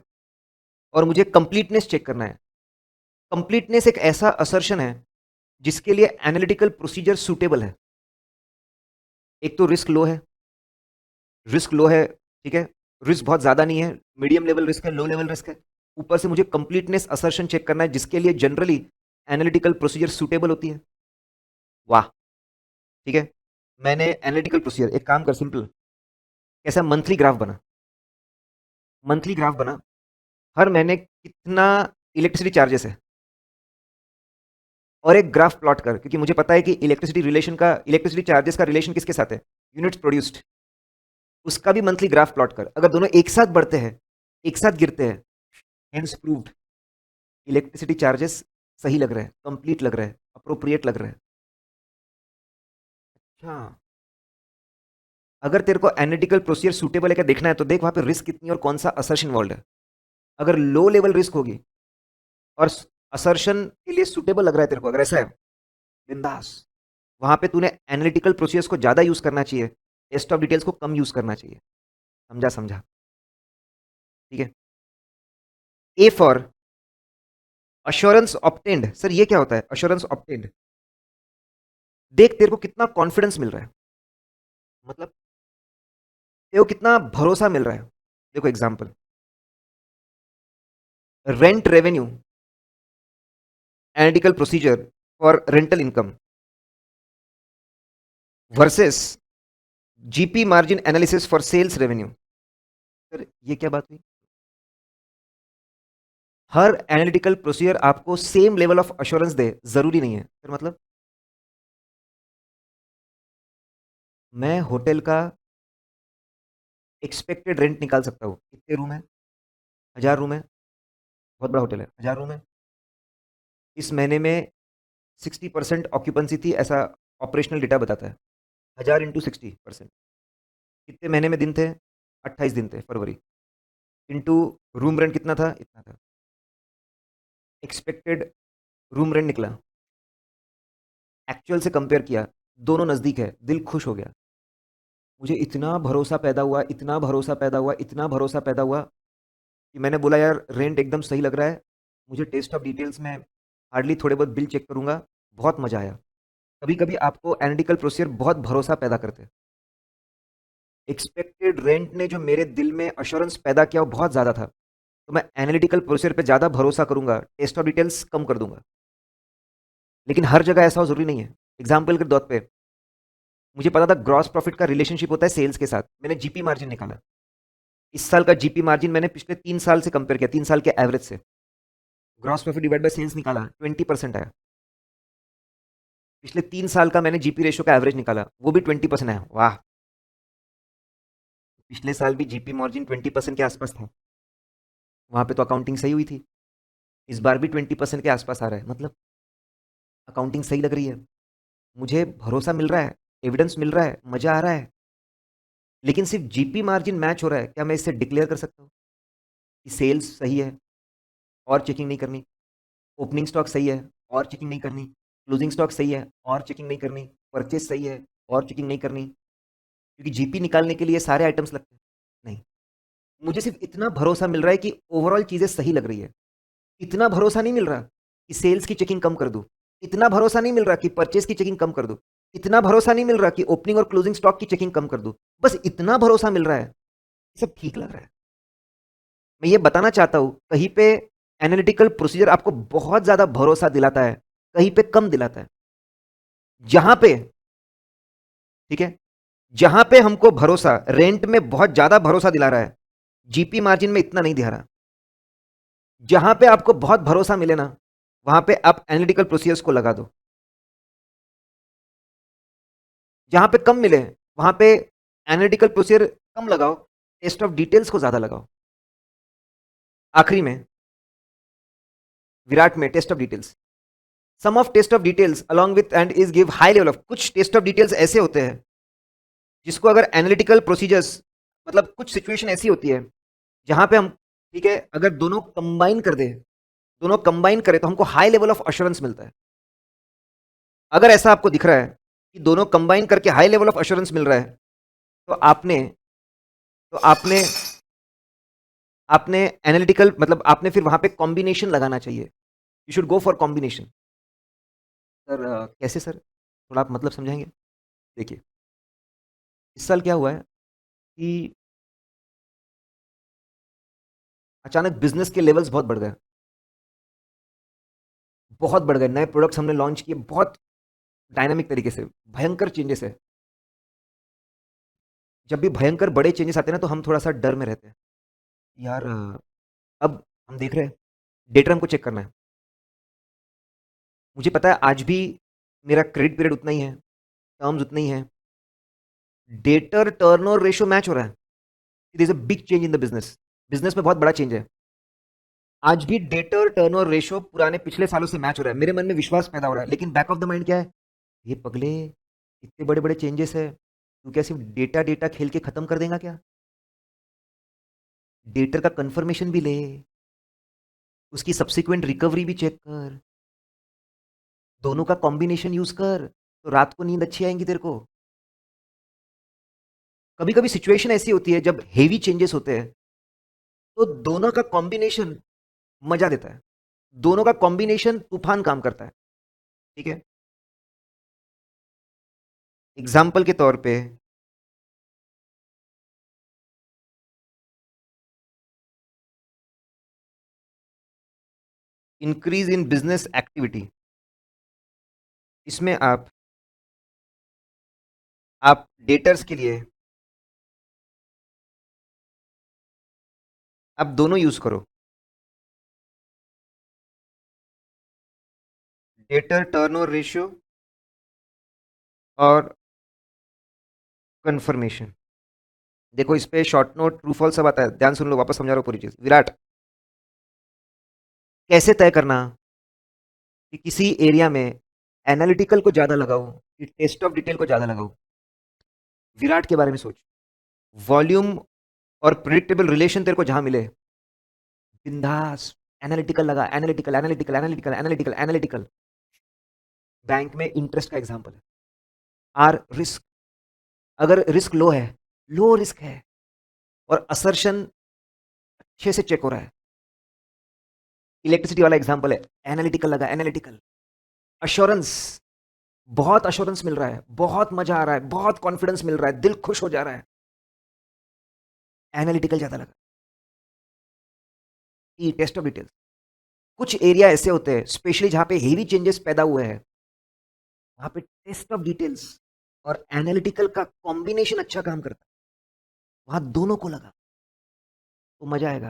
और मुझे कंप्लीटनेस चेक करना है। कंप्लीटनेस एक ऐसा असर्शन है जिसके लिए एनालिटिकल प्रोसीजर सूटेबल है। एक तो रिस्क लो है, रिस्क लो है, ठीक है, रिस्क बहुत ज्यादा नहीं है, मीडियम लेवल रिस्क है, लो लेवल रिस्क है, ऊपर से मुझे कंप्लीटनेस असर्शन चेक करना है जिसके लिए जनरली एनालिटिकल प्रोसीजर सूटेबल होती है। वाह, ठीक है, मैंने एनालिटिकल प्रोसीजर, एक काम कर सिंपल, कैसा मंथली ग्राफ बना, मंथली ग्राफ बना, हर महीने कितना इलेक्ट्रिसिटी चार्जेस है, और एक ग्राफ प्लॉट कर, क्योंकि मुझे पता है कि इलेक्ट्रिसिटी चार्जेस का रिलेशन किसके साथ है, यूनिट्स प्रोड्यूस्ड। उसका भी मंथली ग्राफ प्लॉट कर, अगर दोनों एक साथ बढ़ते हैं, एक साथ गिरते हैं, हेंस प्रूव्ड इलेक्ट्रिसिटी चार्जेस सही लग रहा है, कंप्लीट लग रहा है, अप्रोप्रिएट लग रहा है। अच्छा, अगर तेरे को एनालिटिकल प्रोसीजर सूटेबल है क्या देखना है, तो देख वहां पे रिस्क कितनी है और कौन सा असर्शन इन्वॉल्व है। अगर लो लेवल रिस्क होगी और असर्शन के लिए सूटेबल लग रहा है तेरे को, अगर ऐसा है, बिंदास, वहां पे तूने एनालिटिकल प्रोसीजर्स को ज्यादा यूज करना चाहिए, टेस्ट ऑफ डिटेल्स को कम यूज करना चाहिए। समझा समझा, ठीक है। A for assurance obtained, sir ये क्या होता है अश्योरेंस ऑप्टेंड। देख तेरे को कितना कॉन्फिडेंस मिल रहा है, मतलब तेरे को कितना भरोसा मिल रहा है। देखो example, rent revenue analytical procedure for rental income versus GP margin analysis for sales revenue. Sir ये क्या बात हुई, हर एनालिटिकल प्रोसीजर आपको सेम लेवल ऑफ अश्योरेंस दे, जरूरी नहीं है सर। मतलब मैं होटल का एक्सपेक्टेड रेंट निकाल सकता हूँ, कितने रूम है, 1000 रूम है, बहुत बड़ा होटल है, 1000 रूम है, इस महीने में 60% ऑक्यूपेंसी थी, ऐसा ऑपरेशनल डेटा बताता है। 1000 × 60%, कितने महीने में दिन थे, 28 दिन थे, फरवरी, इंटू रूम रेंट कितना था, इतना था, एक्सपेक्टेड रूम रेंट निकला, एक्चुअल से कंपेयर किया, दोनों नज़दीक है, दिल खुश हो गया। मुझे इतना भरोसा पैदा हुआ, इतना भरोसा पैदा हुआ, इतना भरोसा पैदा हुआ कि मैंने बोला यार रेंट एकदम सही लग रहा है। मुझे टेस्ट ऑफ डिटेल्स में हार्डली थोड़े बहुत बिल चेक करूंगा, बहुत मजा आया। कभी कभी आपको एनालिटिकल प्रोसीजर बहुत भरोसा पैदा करते हैं। एक्सपेक्टेड रेंट ने जो मेरे दिल में अश्योरेंस पैदा किया वो बहुत ज़्यादा था, तो मैं एनालिटिकल प्रोसीजर पे ज़्यादा भरोसा करूंगा, टेस्ट ऑफ डिटेल्स कम कर दूंगा। लेकिन हर जगह ऐसा हो जरूरी नहीं है। एग्जाम्पल के तौर पे मुझे पता था ग्रॉस प्रॉफिट का रिलेशनशिप होता है सेल्स के साथ, मैंने जीपी मार्जिन निकाला, इस साल का जीपी मार्जिन मैंने पिछले 3 साल से कंपेयर किया, 3 साल के एवरेज से, gross profit divide by sales निकाला, 20% आया। पिछले 3 साल का मैंने जीपी रेशियो का एवरेज निकाला, वो भी 20% आया। वाह, पिछले साल भी जीपी मार्जिन 20% के आसपास था, वहां पे तो अकाउंटिंग सही हुई थी। इस बार भी 20% के आसपास आ रहा है, मतलब अकाउंटिंग सही लग रही है, मुझे भरोसा मिल रहा है, एविडेंस मिल रहा है, मजा आ रहा है। लेकिन सिर्फ जीपी मार्जिन मैच हो रहा है, क्या मैं इससे डिक्लेयर कर सकता हूँ कि सेल्स सही है और चेकिंग नहीं करनी, ओपनिंग स्टॉक सही है और चेकिंग नहीं करनी, क्लोजिंग स्टॉक सही है और चेकिंग नहीं करनी, परचेज सही है और चेकिंग नहीं करनी, क्योंकि जीपी निकालने के लिए सारे आइटम्स लगते हैं? नहीं। मुझे सिर्फ इतना भरोसा मिल रहा है कि ओवरऑल चीज़ें सही लग रही है। इतना भरोसा नहीं मिल रहा कि सेल्स की चेकिंग कम कर दूँ। इतना भरोसा नहीं मिल रहा कि परचेज़ की चेकिंग कम कर दूँ। इतना भरोसा नहीं मिल रहा कि ओपनिंग और क्लोजिंग स्टॉक की चेकिंग कम कर दूँ। बस इतना भरोसा मिल रहा है, सब ठीक लग रहा है। मैं ये बताना चाहता हूँ, कहीं पे एनालिटिकल प्रोसीजर आपको बहुत ज़्यादा भरोसा दिलाता है, कहीं पे कम दिलाता है। जहाँ पे, ठीक है, जहाँ पे हमको भरोसा रेंट में बहुत ज़्यादा भरोसा दिला रहा है, जीपी मार्जिन में इतना नहीं दिखा रहा। जहाँ पे आपको बहुत भरोसा मिले ना, वहाँ पे आप एनालिटिकल प्रोसीजर्स को लगा दो। जहाँ पे कम मिले, वहाँ पे एनालिटिकल प्रोसीजर कम लगाओ, टेस्ट ऑफ डिटेल्स को ज़्यादा लगाओ। आखिरी में, विराट में test of details, some of test of details along with and is give high level of, कुछ टेस्ट ऑफ डिटेल्स ऐसे होते हैं जिसको अगर एनालिटिकल प्रोसीजर्स, मतलब कुछ सिचुएशन ऐसी होती है जहां पे हम, ठीक है, अगर दोनों कंबाइन कर दे, दोनों कंबाइन करें तो हमको हाई लेवल ऑफ अश्योरेंस मिलता है। अगर ऐसा आपको दिख रहा है कि दोनों कंबाइन करके हाई लेवल ऑफ अश्योरेंस मिल रहा है, तो आपने आपने एनालिटिकल, मतलब आपने फिर वहां पे कॉम्बिनेशन लगाना चाहिए। You should go for combination. Sir कैसे सर, थोड़ा आप मतलब समझाएंगे? देखिए, इस साल क्या हुआ है कि अचानक बिजनेस के लेवल्स बहुत बढ़ गए, बहुत बढ़ गए। नए प्रोडक्ट्स हमने लॉन्च किए बहुत डायनामिक तरीके से, भयंकर चेंजेस है। जब भी भयंकर बड़े चेंजेस आते हैं ना, तो हम थोड़ा सा डर में रहते हैं यार। अब हम देख रहे हैं, डेटर हमको चेक करना है। मुझे पता है आज भी मेरा क्रेडिट पीरियड उतना ही है, टर्म्स उतनी ही है, डेटर टर्नओवर रेशियो मैच हो रहा है। It is a big change in the business, business में बहुत बड़ा चेंज है। आज भी डेटर टर्नओवर रेशियो पुराने पिछले सालों से मैच हो रहा है। मेरे मन में विश्वास पैदा हो रहा है, लेकिन बैक ऑफ द माइंड क्या है, ये पगले, इतने बड़े बड़े चेंजेस है, तू क्या सिर्फ डेटा डेटा खेल के खत्म कर देगा क्या? डेटर का कंफर्मेशन भी ले, उसकी सब्सिक्वेंट रिकवरी भी चेक कर, दोनों का कॉम्बिनेशन यूज कर, तो रात को नींद अच्छी आएंगी तेरे को। कभी कभी सिचुएशन ऐसी होती है जब हेवी चेंजेस होते हैं, तो दोनों का कॉम्बिनेशन मजा देता है, दोनों का कॉम्बिनेशन तूफान काम करता है। ठीक है, एग्जाम्पल के तौर पे, इंक्रीज इन बिजनेस एक्टिविटी, इसमें आप डेटर्स के लिए आप दोनों यूज करो, डेटर टर्नओवर रेशियो और कंफर्मेशन। देखो, इस पे शॉर्ट नोट ट्रू फॉल्स सब आता है, ध्यान सुन लो, वापस समझा रहा हूँ पूरी चीज। विराट, कैसे तय करना कि किसी एरिया में एनालिटिकल को ज्यादा लगाओ कि टेस्ट ऑफ डिटेल को ज्यादा लगाओ? विराट के बारे में सोच, वॉल्यूम और प्रिडिक्टेबल रिलेशन तेरे को जहां मिले, बिंदास एनालिटिकल लगा, analytical analytical analytical analytical analytical. Bank में इंटरेस्ट का एग्जांपल है। आर रिस्क, अगर रिस्क लो है, लो रिस्क है, और असर्शन अच्छे से चेक हो रहा है, इलेक्ट्रिसिटी वाला एग्जांपल है, एनालिटिकल लगा, एनालिटिकल। अश्योरेंस, बहुत अश्योरेंस मिल रहा है, बहुत मजा आ रहा है, बहुत कॉन्फिडेंस मिल रहा है, दिल खुश हो जा रहा है, एनालिटिकल ज्यादा लगा। ई टेस्ट ऑफ डिटेल्स। कुछ एरिया ऐसे होते हैं स्पेशली जहां पे हेवी चेंजेस पैदा हुए हैं, वहां पे टेस्ट ऑफ डिटेल्स और एनालिटिकल का कॉम्बिनेशन अच्छा काम करता है, वहां दोनों को लगा तो मजा आएगा।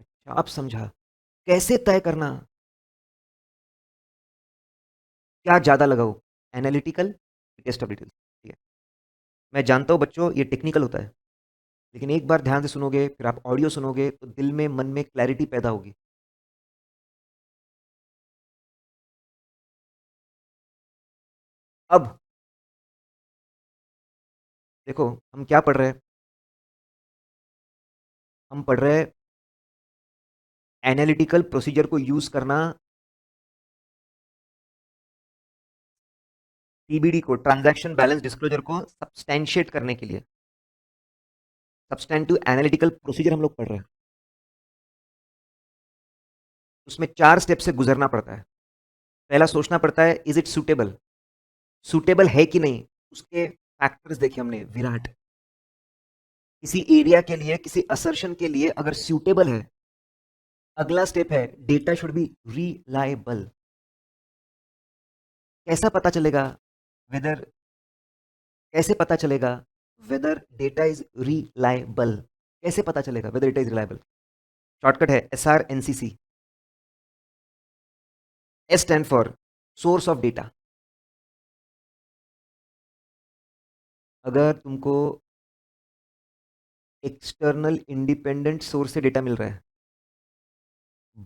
अच्छा, अब समझा कैसे तय करना, क्या ज्यादा लगाओ, एनालिटिकल, टेस्ट ऑफ डिटेल्स। ठीक है, मैं जानता हूं बच्चों ये टेक्निकल होता है, लेकिन एक बार ध्यान से सुनोगे, फिर आप ऑडियो सुनोगे, तो दिल में मन में क्लैरिटी पैदा होगी। अब देखो हम क्या पढ़ रहे हैं, हम पढ़ रहे हैं एनालिटिकल प्रोसीजर को यूज करना टीबीडी को, ट्रांजैक्शन बैलेंस डिस्क्लोजर को सब्सटैंशिएट करने के लिए। सब्सटैंटिव एनालिटिकल प्रोसीजर हम लोग पढ़ रहे हैं, उसमें 4 स्टेप से गुजरना पड़ता है। पहला सोचना पड़ता है इज इट सूटेबल, सूटेबल है कि नहीं, उसके फैक्टर्स देखे हमने विराट। किसी एरिया के लिए, किसी असर्शन के लिए अगर सूटेबल है, अगला स्टेप है डेटा शुड बी रिलायबल। कैसा पता चलेगा वेदर, कैसे पता चलेगा वेदर डेटा इज रिलायबल, कैसे पता चलेगा whether data is reliable? Shortcut है SRNCC। S stand for source of data. अगर तुमको एक्सटर्नल इंडिपेंडेंट सोर्स से डेटा मिल रहा है,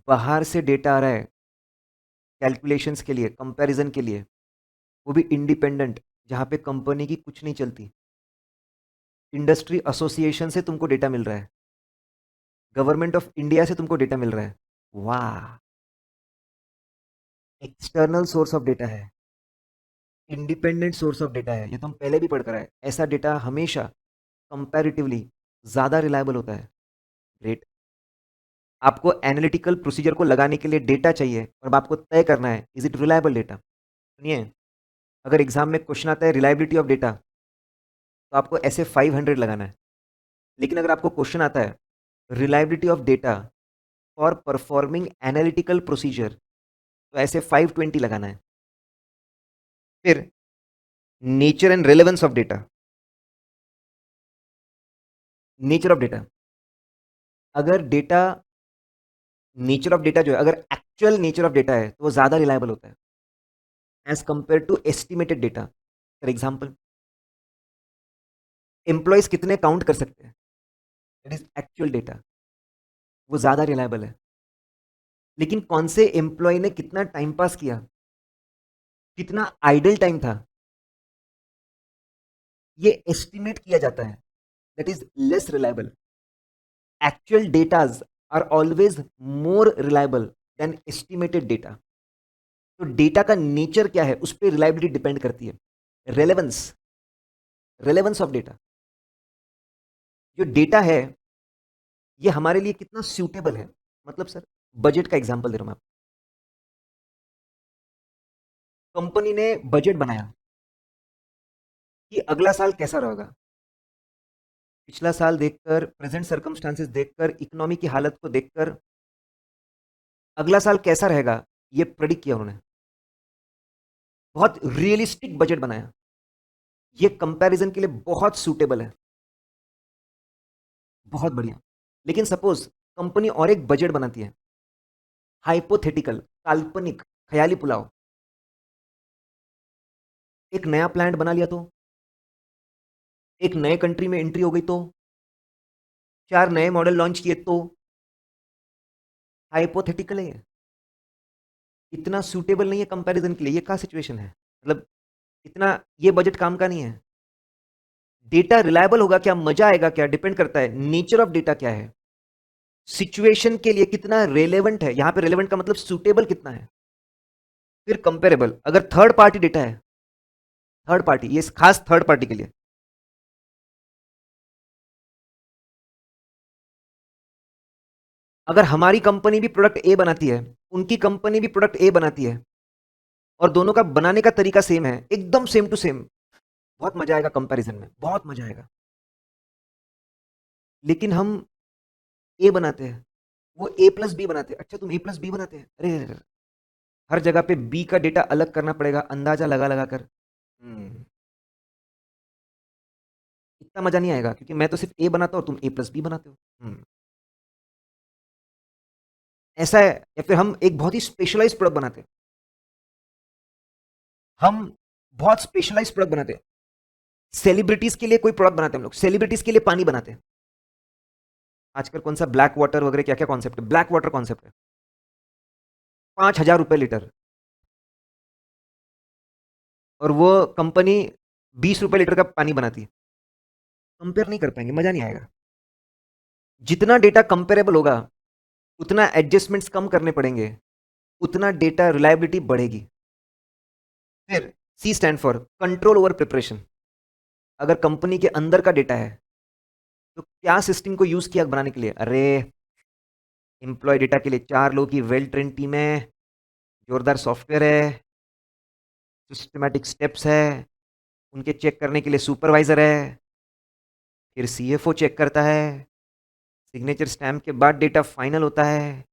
बाहर से डेटा आ रहा है कैलकुलेशंस के लिए, कंपैरिजन के लिए, वो भी इंडिपेंडेंट, जहां पे कंपनी की कुछ नहीं चलती, इंडस्ट्री एसोसिएशन से तुमको डेटा मिल रहा है, गवर्नमेंट ऑफ इंडिया से तुमको डेटा मिल रहा है, वाह, एक्सटर्नल सोर्स ऑफ डेटा है, इंडिपेंडेंट सोर्स ऑफ डेटा है। ये तो हम पहले भी पढ़ कर आए, ऐसा डेटा हमेशा कंपैरेटिवली ज़्यादा रिलायबल होता है। ग्रेट। आपको एनालिटिकल प्रोसीजर को लगाने के लिए डेटा चाहिए और अब आपको तय करना है इज इट रिलायबल डेटा। सुनिए, अगर एग्जाम में क्वेश्चन आता है रिलायबिलिटी ऑफ डेटा, तो आपको ऐसे 500 लगाना है। लेकिन अगर आपको क्वेश्चन आता है reliability of data for performing analytical procedure, तो ऐसे 520 लगाना है। फिर nature and relevance of data, nature of data, अगर डेटा, नेचर ऑफ डेटा जो है, अगर एक्चुअल नेचर ऑफ डेटा है तो वो ज़्यादा रिलायबल होता है as compare to estimated data. For example, employees कितने काउंट कर सकते हैं, दैट इज एक्चुअल डेटा, वो ज़्यादा रिलायबल है। लेकिन कौन से एम्प्लॉय ने कितना टाइम पास किया, कितना आइडल टाइम था, ये एस्टिमेट किया जाता है, that is less reliable. Actual datas are always more reliable than estimated data. तो डेटा का नेचर क्या है उस पर रिलायबिलिटी डिपेंड करती है। रेलेवेंस, रेलेवेंस ऑफ डेटा, जो डेटा है ये हमारे लिए कितना सूटेबल है। मतलब सर, बजट का एग्जांपल दे रहा हूं मैं। कंपनी ने बजट बनाया कि अगला साल कैसा रहेगा, पिछला साल देखकर, प्रेजेंट सर्कमस्टांसेस देखकर, इकोनॉमी की हालत को देखकर अगला साल कैसा रहेगा ये प्रेडिक्ट किया उन्होंने, बहुत रियलिस्टिक बजट बनाया। ये कंपैरिजन के लिए बहुत सूटेबल है, बहुत बढ़िया। लेकिन सपोज कंपनी और एक बजट बनाती है, हाइपोथेटिकल, काल्पनिक, ख्याली पुलाव, एक नया प्लांट बना लिया तो, एक नए कंट्री में एंट्री हो गई तो, 4 नए मॉडल लॉन्च किए तो, हाइपोथेटिकल है ये, इतना सूटेबल नहीं है कंपैरिजन के लिए। ये क्या सिचुएशन है, मतलब इतना ये बजट काम का नहीं है। डेटा रिलायबल होगा क्या, मजा आएगा क्या, डिपेंड करता है नेचर ऑफ डेटा क्या है, सिचुएशन के लिए कितना रेलेवेंट है। यहां पे रेलेवेंट का मतलब सूटेबल कितना है। फिर कंपेरेबल, अगर थर्ड पार्टी डेटा है, थर्ड पार्टी, ये खास थर्ड पार्टी के लिए, अगर हमारी कंपनी भी प्रोडक्ट ए बनाती है, उनकी कंपनी भी प्रोडक्ट ए बनाती है, और दोनों का बनाने का तरीका सेम है, एकदम सेम टू सेम, बहुत मजा आएगा कंपैरिजन में, बहुत मजा आएगा। लेकिन हम ए बनाते हैं, वो ए प्लस बी बनाते हैं, अच्छा तुम ए प्लस बी बनाते हैं, अरे अरे, अरे, हर जगह पे बी का डेटा अलग करना पड़ेगा, अंदाजा लगा लगा कर। इतना मजा नहीं आएगा, क्योंकि मैं तो सिर्फ ए बनाता हूँ, तुम ए प्लस बी बनाते हो। ऐसा है। या फिर हम एक बहुत ही स्पेशलाइज प्रोडक्ट बनाते हैं, हम बहुत स्पेशलाइज प्रोडक्ट बनाते हैं, सेलिब्रिटीज के लिए कोई प्रोडक्ट बनाते हैं हम लोग, सेलिब्रिटीज के लिए पानी बनाते हैं। आजकल कौन सा ब्लैक वाटर वगैरह क्या क्या कॉन्सेप्ट है, ब्लैक वाटर कॉन्सेप्ट है, 5,000 रुपए लीटर, और वो कंपनी 20 रुपए लीटर का पानी बनाती है। कंपेयर नहीं कर पाएंगे, मजा नहीं आएगा। जितना डेटा कंपेरेबल होगा उतना एडजस्टमेंट्स कम करने पड़ेंगे, उतना डेटा रिलायबिलिटी बढ़ेगी। फिर C stand for control over preparation. अगर कंपनी के अंदर का डेटा है तो क्या सिस्टम को यूज किया बनाने के लिए? अरे एम्प्लॉय डेटा के लिए 4 लोगों की वेल ट्रेन टीम है, जोरदार सॉफ्टवेयर है, सिस्टमैटिक स्टेप्स है, उनके चेक करने के लिए सुपरवाइजर है, फिर सीएफओ चेक करता है, सिग्नेचर स्टैम्प के बाद डेटा फाइनल होता है।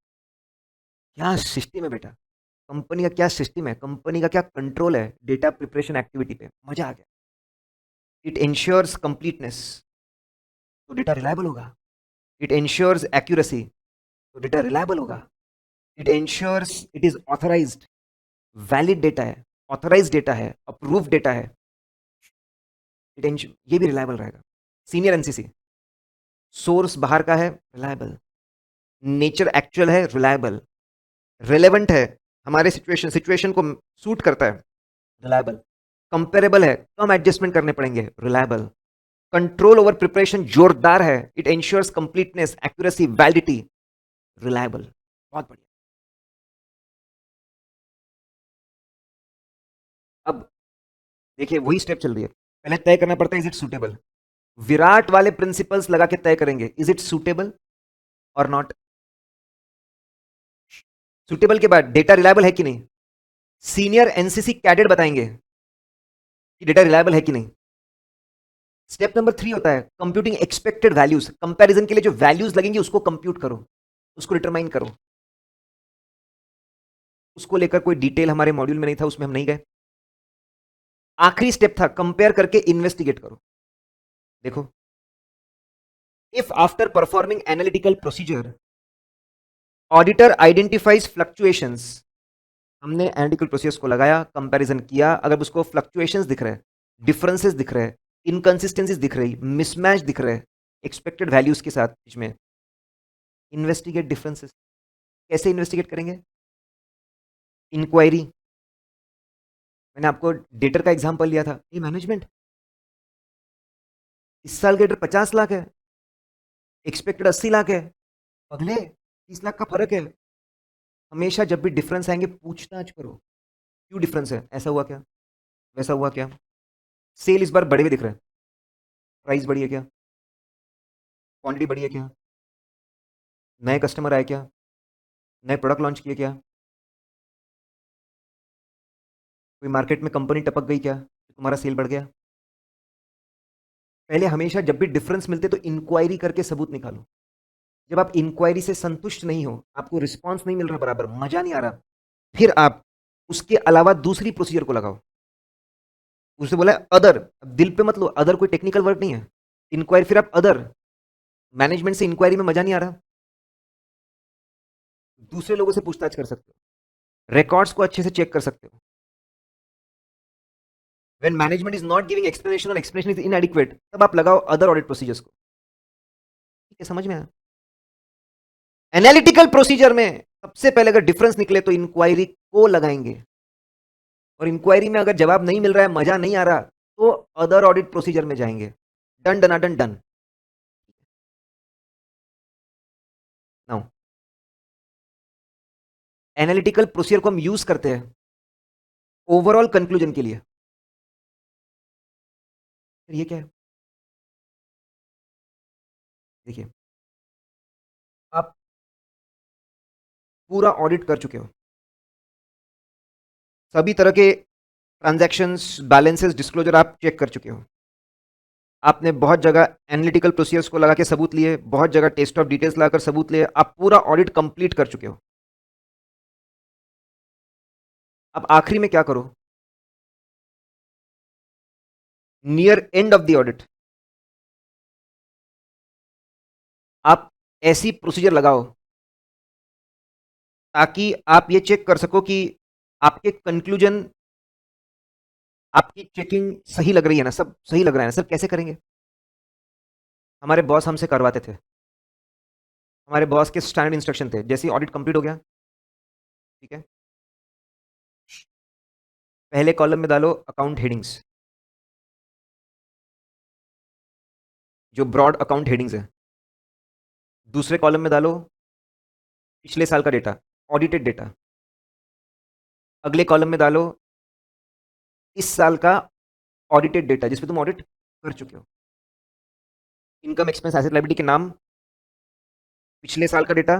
क्या सिस्टम है बेटा, कंपनी का क्या सिस्टम है, कंपनी का क्या कंट्रोल है डेटा प्रिपरेशन एक्टिविटी पे। मजा आ गया। इट इंश्योर्स कंप्लीटनेस, तो डेटा रिलायबल होगा। इट इंश्योर्स एक्यूरेसी, तो डेटा रिलायबल होगा। It ensures it is authorised, valid data है, ऑथराइज डेटा है, अप्रूव डेटा है, ये भी रिलायबल रहेगा। सीनियर एनसीसी, सोर्स बाहर का है, रिलायबल। नेचर एक्चुअल है, रिलायबल। रिलेवेंट है, हमारे सिचुएशन सिचुएशन को सूट करता है, रिलायबल। कंपेरेबल है, कम एडजस्टमेंट करने पड़ेंगे, रिलायबल। कंट्रोल ओवर प्रिपरेशन जोरदार है, it ensures completeness, accuracy, validity, reliable. बहुत बढ़िया। अब देखिए वही स्टेप चल रही है, पहले तय करना पड़ता है इज इट सुटेबल। विराट वाले प्रिंसिपल्स लगा के तय करेंगे इज इट सुटेबल और नॉट। सुटेबल के बाद डेटा रिलायबल है कि नहीं, सीनियर एनसीसी कैडेट बताएंगे कि डेटा रिलायबल है कि नहीं। स्टेप नंबर 3 होता है कंप्यूटिंग एक्सपेक्टेड वैल्यूज, कंपैरिजन के लिए जो वैल्यूज लगेंगी उसको कंप्यूट करो, उसको डिटरमाइन करो। उसको लेकर कोई डिटेल हमारे मॉड्यूल में नहीं था, उसमें हम नहीं गए। आखिरी स्टेप था कंपेयर करके इन्वेस्टिगेट करो। देखो, if after performing analytical procedure auditor identifies fluctuations, हमने एनालिटिकल प्रोसेस को लगाया, कंपैरिजन किया, अगर उसको फ्लक्चुएशंस दिख रहे हैं, डिफरेंसेस दिख रहे हैं, इनकंसिस्टेंसीज दिख रही, मिसमैच दिख रहे हैं एक्सपेक्टेड वैल्यूज के साथ बीच में, इन्वेस्टिगेट डिफरेंसेस। कैसे इन्वेस्टिगेट करेंगे? इंक्वायरी। मैंने आपको डेटर का एग्जांपल लिया था, ये मैनेजमेंट इस साल के डेटर 50 लाख है, एक्सपेक्टेड 80 लाख है, अगले 30 लाख का फर्क है। हमेशा जब भी डिफरेंस आएंगे पूछताछ करो, क्यों डिफरेंस है, ऐसा हुआ क्या, वैसा हुआ क्या। सेल इस बार बढ़े हुए दिख रहे हैं, प्राइस बढ़ी है क्या, क्वांटिटी बढ़ी है क्या, नए कस्टमर आए क्या, नए प्रोडक्ट लॉन्च किए क्या, कोई मार्केट में कंपनी टपक गई क्या, तुम्हारा सेल बढ़ गया। पहले हमेशा जब भी डिफरेंस मिलते तो इंक्वायरी करके सबूत निकालो। जब आप इंक्वायरी से संतुष्ट नहीं हो, आपको रिस्पॉन्स नहीं मिल रहा बराबर, मजा नहीं आ रहा, फिर आप उसके अलावा दूसरी प्रोसीजर को लगाओ। उससे बोला अदर, दिल पे मत लो, अदर कोई टेक्निकल वर्ड नहीं है। इंक्वायरी, फिर आप अदर, मैनेजमेंट से इंक्वायरी में मजा नहीं आ रहा, दूसरे लोगों से पूछताछ कर सकते हो, रिकॉर्ड्स को अच्छे से चेक कर सकते हो। When management is not giving explanation और एक्सप्लेनेशन इज इनएडिक्वेट, तब आप लगाओ अदर ऑडिट प्रोसीजर्स को। ठीक है, समझ में आया? एनालिटिकल प्रोसीजर में सबसे पहले अगर डिफरेंस निकले तो इंक्वायरी को लगाएंगे, और इंक्वायरी में अगर जवाब नहीं मिल रहा है, मजा नहीं आ रहा, तो अदर ऑडिट प्रोसीजर में जाएंगे। Done done done. Now analytical procedure को हम यूज करते हैं ओवरऑल कंक्लूजन के लिए। फिर ये क्या है? देखिए, आप पूरा ऑडिट कर चुके हो, सभी तरह के ट्रांजैक्शंस, बैलेंसेस, डिस्क्लोजर आप चेक कर चुके हो। आपने बहुत जगह एनालिटिकल प्रोसीजर्स को लगा के सबूत लिए, बहुत जगह टेस्ट ऑफ डिटेल्स लगाकर सबूत लिए, आप पूरा ऑडिट कंप्लीट कर चुके हो। अब आखिरी में क्या करो, near end of the audit आप ऐसी प्रोसीजर लगाओ ताकि आप ये चेक कर सको कि आपके कंक्लूजन, आपकी चेकिंग सही लग रही है ना, सब सही लग रहा है ना सर। कैसे करेंगे? हमारे बॉस हमसे करवाते थे, हमारे बॉस के स्टैंडर्ड इंस्ट्रक्शन थे, जैसे ही ऑडिट कंप्लीट हो गया, ठीक है, पहले कॉलम में डालो अकाउंट हेडिंग्स, जो ब्रॉड अकाउंट हेडिंग्स है। दूसरे कॉलम में डालो पिछले साल का डेटा, ऑडिटेड डेटा। अगले कॉलम में डालो इस साल का ऑडिटेड डेटा जिसपे तुम ऑडिट कर चुके हो। इनकम एक्सपेंस एसेट लायबिलिटी के नाम, पिछले साल का डेटा,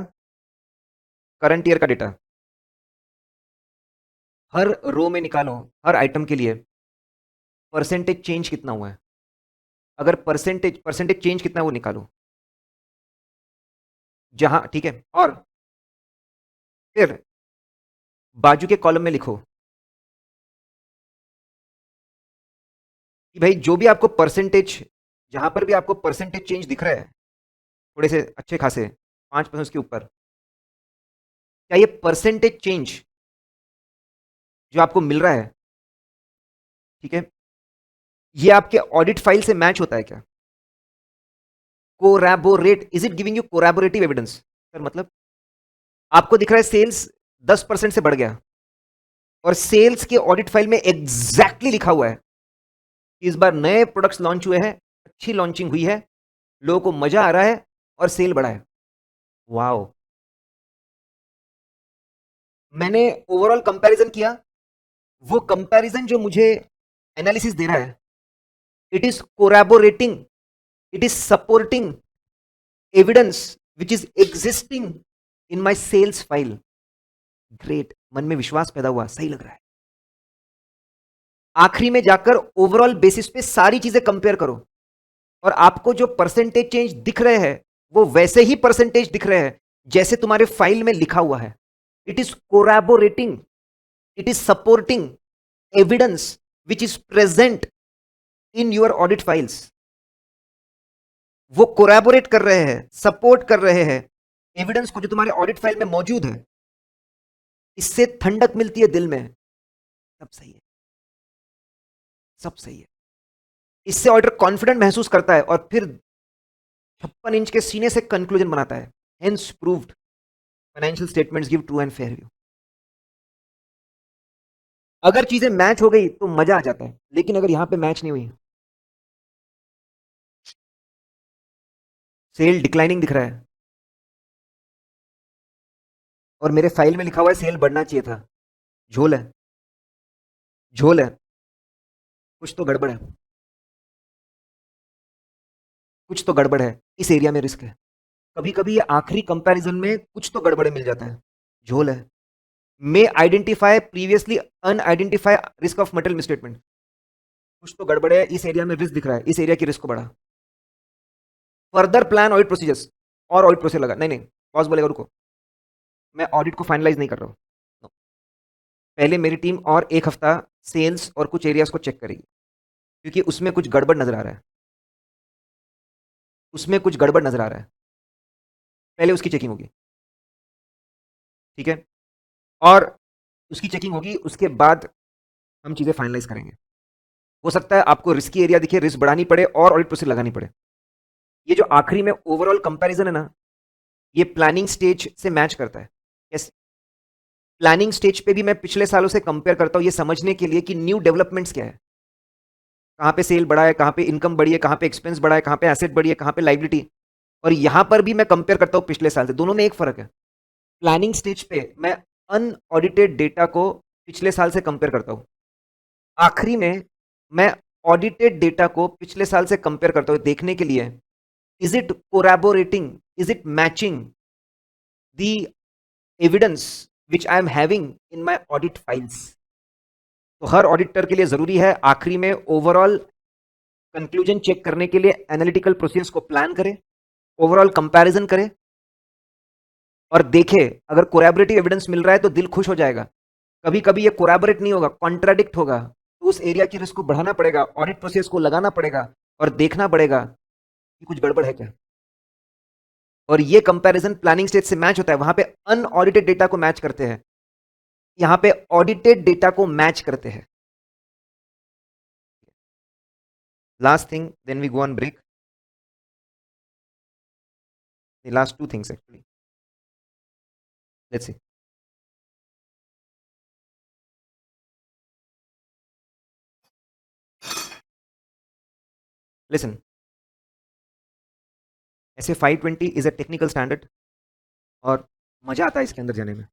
करंट ईयर का डेटा। हर रो में निकालो, हर आइटम के लिए परसेंटेज चेंज कितना हुआ है। अगर परसेंटेज परसेंटेज चेंज कितना है वो निकालो। जहां ठीक है, और फिर बाजू के कॉलम में लिखो कि भाई जो भी आपको परसेंटेज, जहां पर भी आपको परसेंटेज चेंज दिख रहा है थोड़े से अच्छे खासे 5% उसके ऊपर, क्या ये परसेंटेज चेंज जो आपको मिल रहा है, ठीक है, ये आपके ऑडिट फाइल से मैच होता है क्या? Corroborate, is it giving you corroborative evidence? Sir मतलब आपको दिख रहा है सेल्स 10% से बढ़ गया और सेल्स के ऑडिट फाइल में एग्जैक्टली लिखा हुआ है कि इस बार नए प्रोडक्ट्स लॉन्च हुए हैं, अच्छी लॉन्चिंग हुई है, लोगों को मजा आ रहा है और सेल बढ़ा है। वाओ! मैंने ओवरऑल कंपैरिजन किया, वो कंपैरिजन जो मुझे एनालिसिस दे रहा है, it is corroborating, it is supporting evidence which is existing in my sales file. Great, मन में विश्वास पैदा हुआ, सही लग रहा है। आखिरी में जाकर ओवरऑल बेसिस पे सारी चीजें कंपेयर करो और आपको जो परसेंटेज चेंज दिख रहे हैं वो वैसे ही परसेंटेज दिख रहे हैं जैसे तुम्हारे फाइल में लिखा हुआ है। It is corroborating, it is supporting evidence which is present in your audit files. वो कोरैबोरेट कर रहे हैं, सपोर्ट कर रहे हैं एविडेंस को जो तुम्हारे ऑडिट फाइल में मौजूद है। इससे ठंडक मिलती है दिल में, सब सही है, सब सही है। इससे ऑडिटर कॉन्फिडेंट महसूस करता है और फिर 56 इंच के सीने से कंक्लूजन बनाता है। Hence proved financial statements give true and fair view. अगर चीजें मैच हो गई तो मजा आ जाता है, लेकिन अगर यहां पे मैच नहीं हुई, सेल डिक्लाइनिंग दिख रहा है और मेरे फाइल में लिखा हुआ है सेल बढ़ना चाहिए था, झोल है, झोल है, कुछ तो गड़बड़ है, कुछ तो गड़बड़ है, इस एरिया में रिस्क है। कभी कभी ये आखिरी कंपैरिजन में कुछ तो गड़बड़े मिल जाता है, झोल है। May identify previously unidentify risk of material misstatement, कुछ तो गड़बड़ है, इस एरिया में रिस्क दिख रहा है, इस एरिया की रिस्क को बढ़ा। फर्दर प्लान ऑडिट प्रोसीजर्स, और ऑडिट प्रोसीजर लगा, नहीं नहीं बॉस बोलेगा रुको, मैं ऑडिट को फाइनलाइज नहीं कर रहा हूं। पहले मेरी टीम और एक हफ्ता सेल्स और कुछ एरियाज को चेक करेगी क्योंकि उसमें कुछ गड़बड़ नजर आ रहा है, उसमें कुछ गड़बड़ नजर आ रहा है, पहले उसकी चेकिंग होगी, ठीक है, और उसकी चेकिंग होगी, उसके बाद हम चीजें फाइनलाइज करेंगे। हो सकता है आपको रिस्की एरिया दिखे, रिस्क बढ़ानी पड़े और ऑडिट प्रोसीजर लगानी पड़े। ये जो आखिरी में ओवरऑल कंपैरिजन है ना, ये प्लानिंग स्टेज से मैच करता है। यस, प्लानिंग स्टेज पे भी मैं पिछले सालों से कंपेयर करता हूं ये समझने के लिए कि न्यू डेवलपमेंट्स क्या है, कहां पे सेल बढ़ा है, कहां पे इनकम बढ़ी है, कहां पे एक्सपेंस बढ़ा है, कहां पे एसेट बढ़ी है, कहां पे लाइबिलिटी। और यहां पर भी मैं कंपेयर करता हूं पिछले साल से, दोनों में एक फर्क है। प्लानिंग स्टेज पे मैं अनऑडिटेड डेटा को पिछले साल से कंपेयर करता हूं, आखिरी में मैं ऑडिटेड डेटा को पिछले साल से कंपेयर करता हूं देखने के लिए is it corroborating, is it matching the evidence which I am having in my audit files. तो हर ऑडिटर के लिए जरूरी है आखिरी में ओवरऑल कंक्लूजन चेक करने के लिए एनालिटिकल प्रोसेस को प्लान करें, ओवरऑल कंपैरिजन करें और देखे अगर कोरैबोरेटिव एविडेंस मिल रहा है तो दिल खुश हो जाएगा। कभी कभी ये कोरैबोरेट नहीं होगा, कॉन्ट्राडिक्ट होगा, तो उस एरिया की रिस्क को बढ़ाना पड़ेगा, ऑडिट प्रोसेस को लगाना पड़ेगा और देखना पड़ेगा कि कुछ गड़बड़ है क्या। और ये कंपैरिजन प्लानिंग स्टेज से मैच होता है, वहां पे अनऑडिटेड डेटा को मैच करते हैं, यहां पे ऑडिटेड डेटा को मैच करते हैं। Last thing, then we go on break. Last two things actually, let's see. Listen, SA 520 is a technical standard और मजा आता है इसके अंदर जाने में।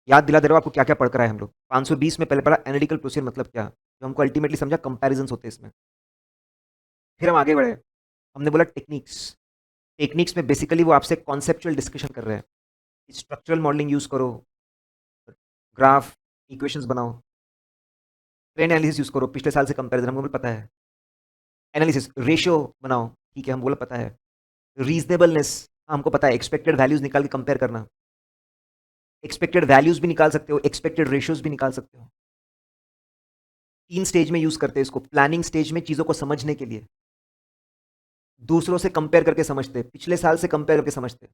याद दिला दे रहा हूँ आपको क्या क्या पढ़ कर आए हम लोग। 520 में पहले पढ़ा एनालिटिकल प्रोसीजर मतलब क्या, जो हमको अल्टीमेटली समझा कंपैरिजंस होते हैं इसमें। फिर हम आगे बढ़े, हमने बोला टेक्निक्स। टेक्निक्स में बेसिकली वो आपसे कॉन्सेप्चुअल डिस्कशन कर रहे हैं, स्ट्रक्चरल मॉडलिंग यूज करो, ग्राफ इक्वेशंस बनाओ, ट्रेंड एनालिसिस यूज करो, पिछले साल से कंपैरिजन हमको भी पता है, एनालिसिस रेशियो बनाओ, ठीक है हम बोला पता है, रीजनेबलनेस हमको पता है, एक्सपेक्टेड वैल्यूज निकाल के कंपेयर करना, एक्सपेक्टेड वैल्यूज भी निकाल सकते हो, एक्सपेक्टेड रेशियोज भी निकाल सकते हो। 3 स्टेज में यूज करते हैं इसको, प्लानिंग स्टेज में चीजों को समझने के लिए, दूसरों से कंपेयर करके समझते, पिछले साल से कंपेयर करके समझते,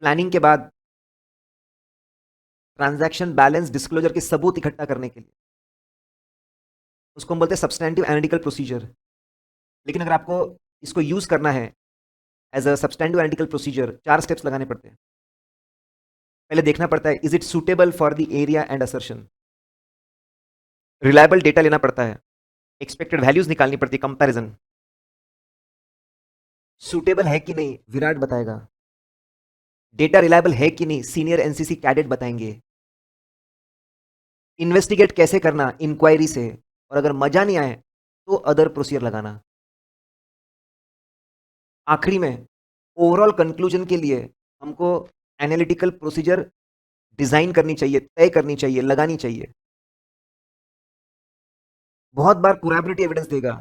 प्लानिंग के बाद ट्रांजैक्शन बैलेंस डिस्क्लोजर के सबूत इकट्ठा करने के लिए, उसको हम बोलते हैं सब्सटैंटिव एनालिटिकल प्रोसीजर। लेकिन अगर आपको इसको यूज करना है as a substantive analytical procedure, 4 steps लगाने पड़ते हैं। पहले देखना पड़ता है is it suitable for the area and assertion, reliable data लेना पड़ता है, एक्सपेक्टेड वैल्यूज निकालनी पड़ती है, कंपैरिजन, सुटेबल है कि नहीं विराट बताएगा, डेटा रिलायबल है कि नहीं सीनियर एनसीसी कैडेट बताएंगे, इन्वेस्टिगेट कैसे करना इंक्वायरी से, और अगर मजा नहीं आए तो अदर प्रोसीजर लगाना। आखिरी में ओवरऑल कंक्लूजन के लिए हमको एनालिटिकल प्रोसीजर डिजाइन करनी चाहिए, तय करनी चाहिए, लगानी चाहिए। बहुत बार कोलैबोरेटिव एविडेंस देगा,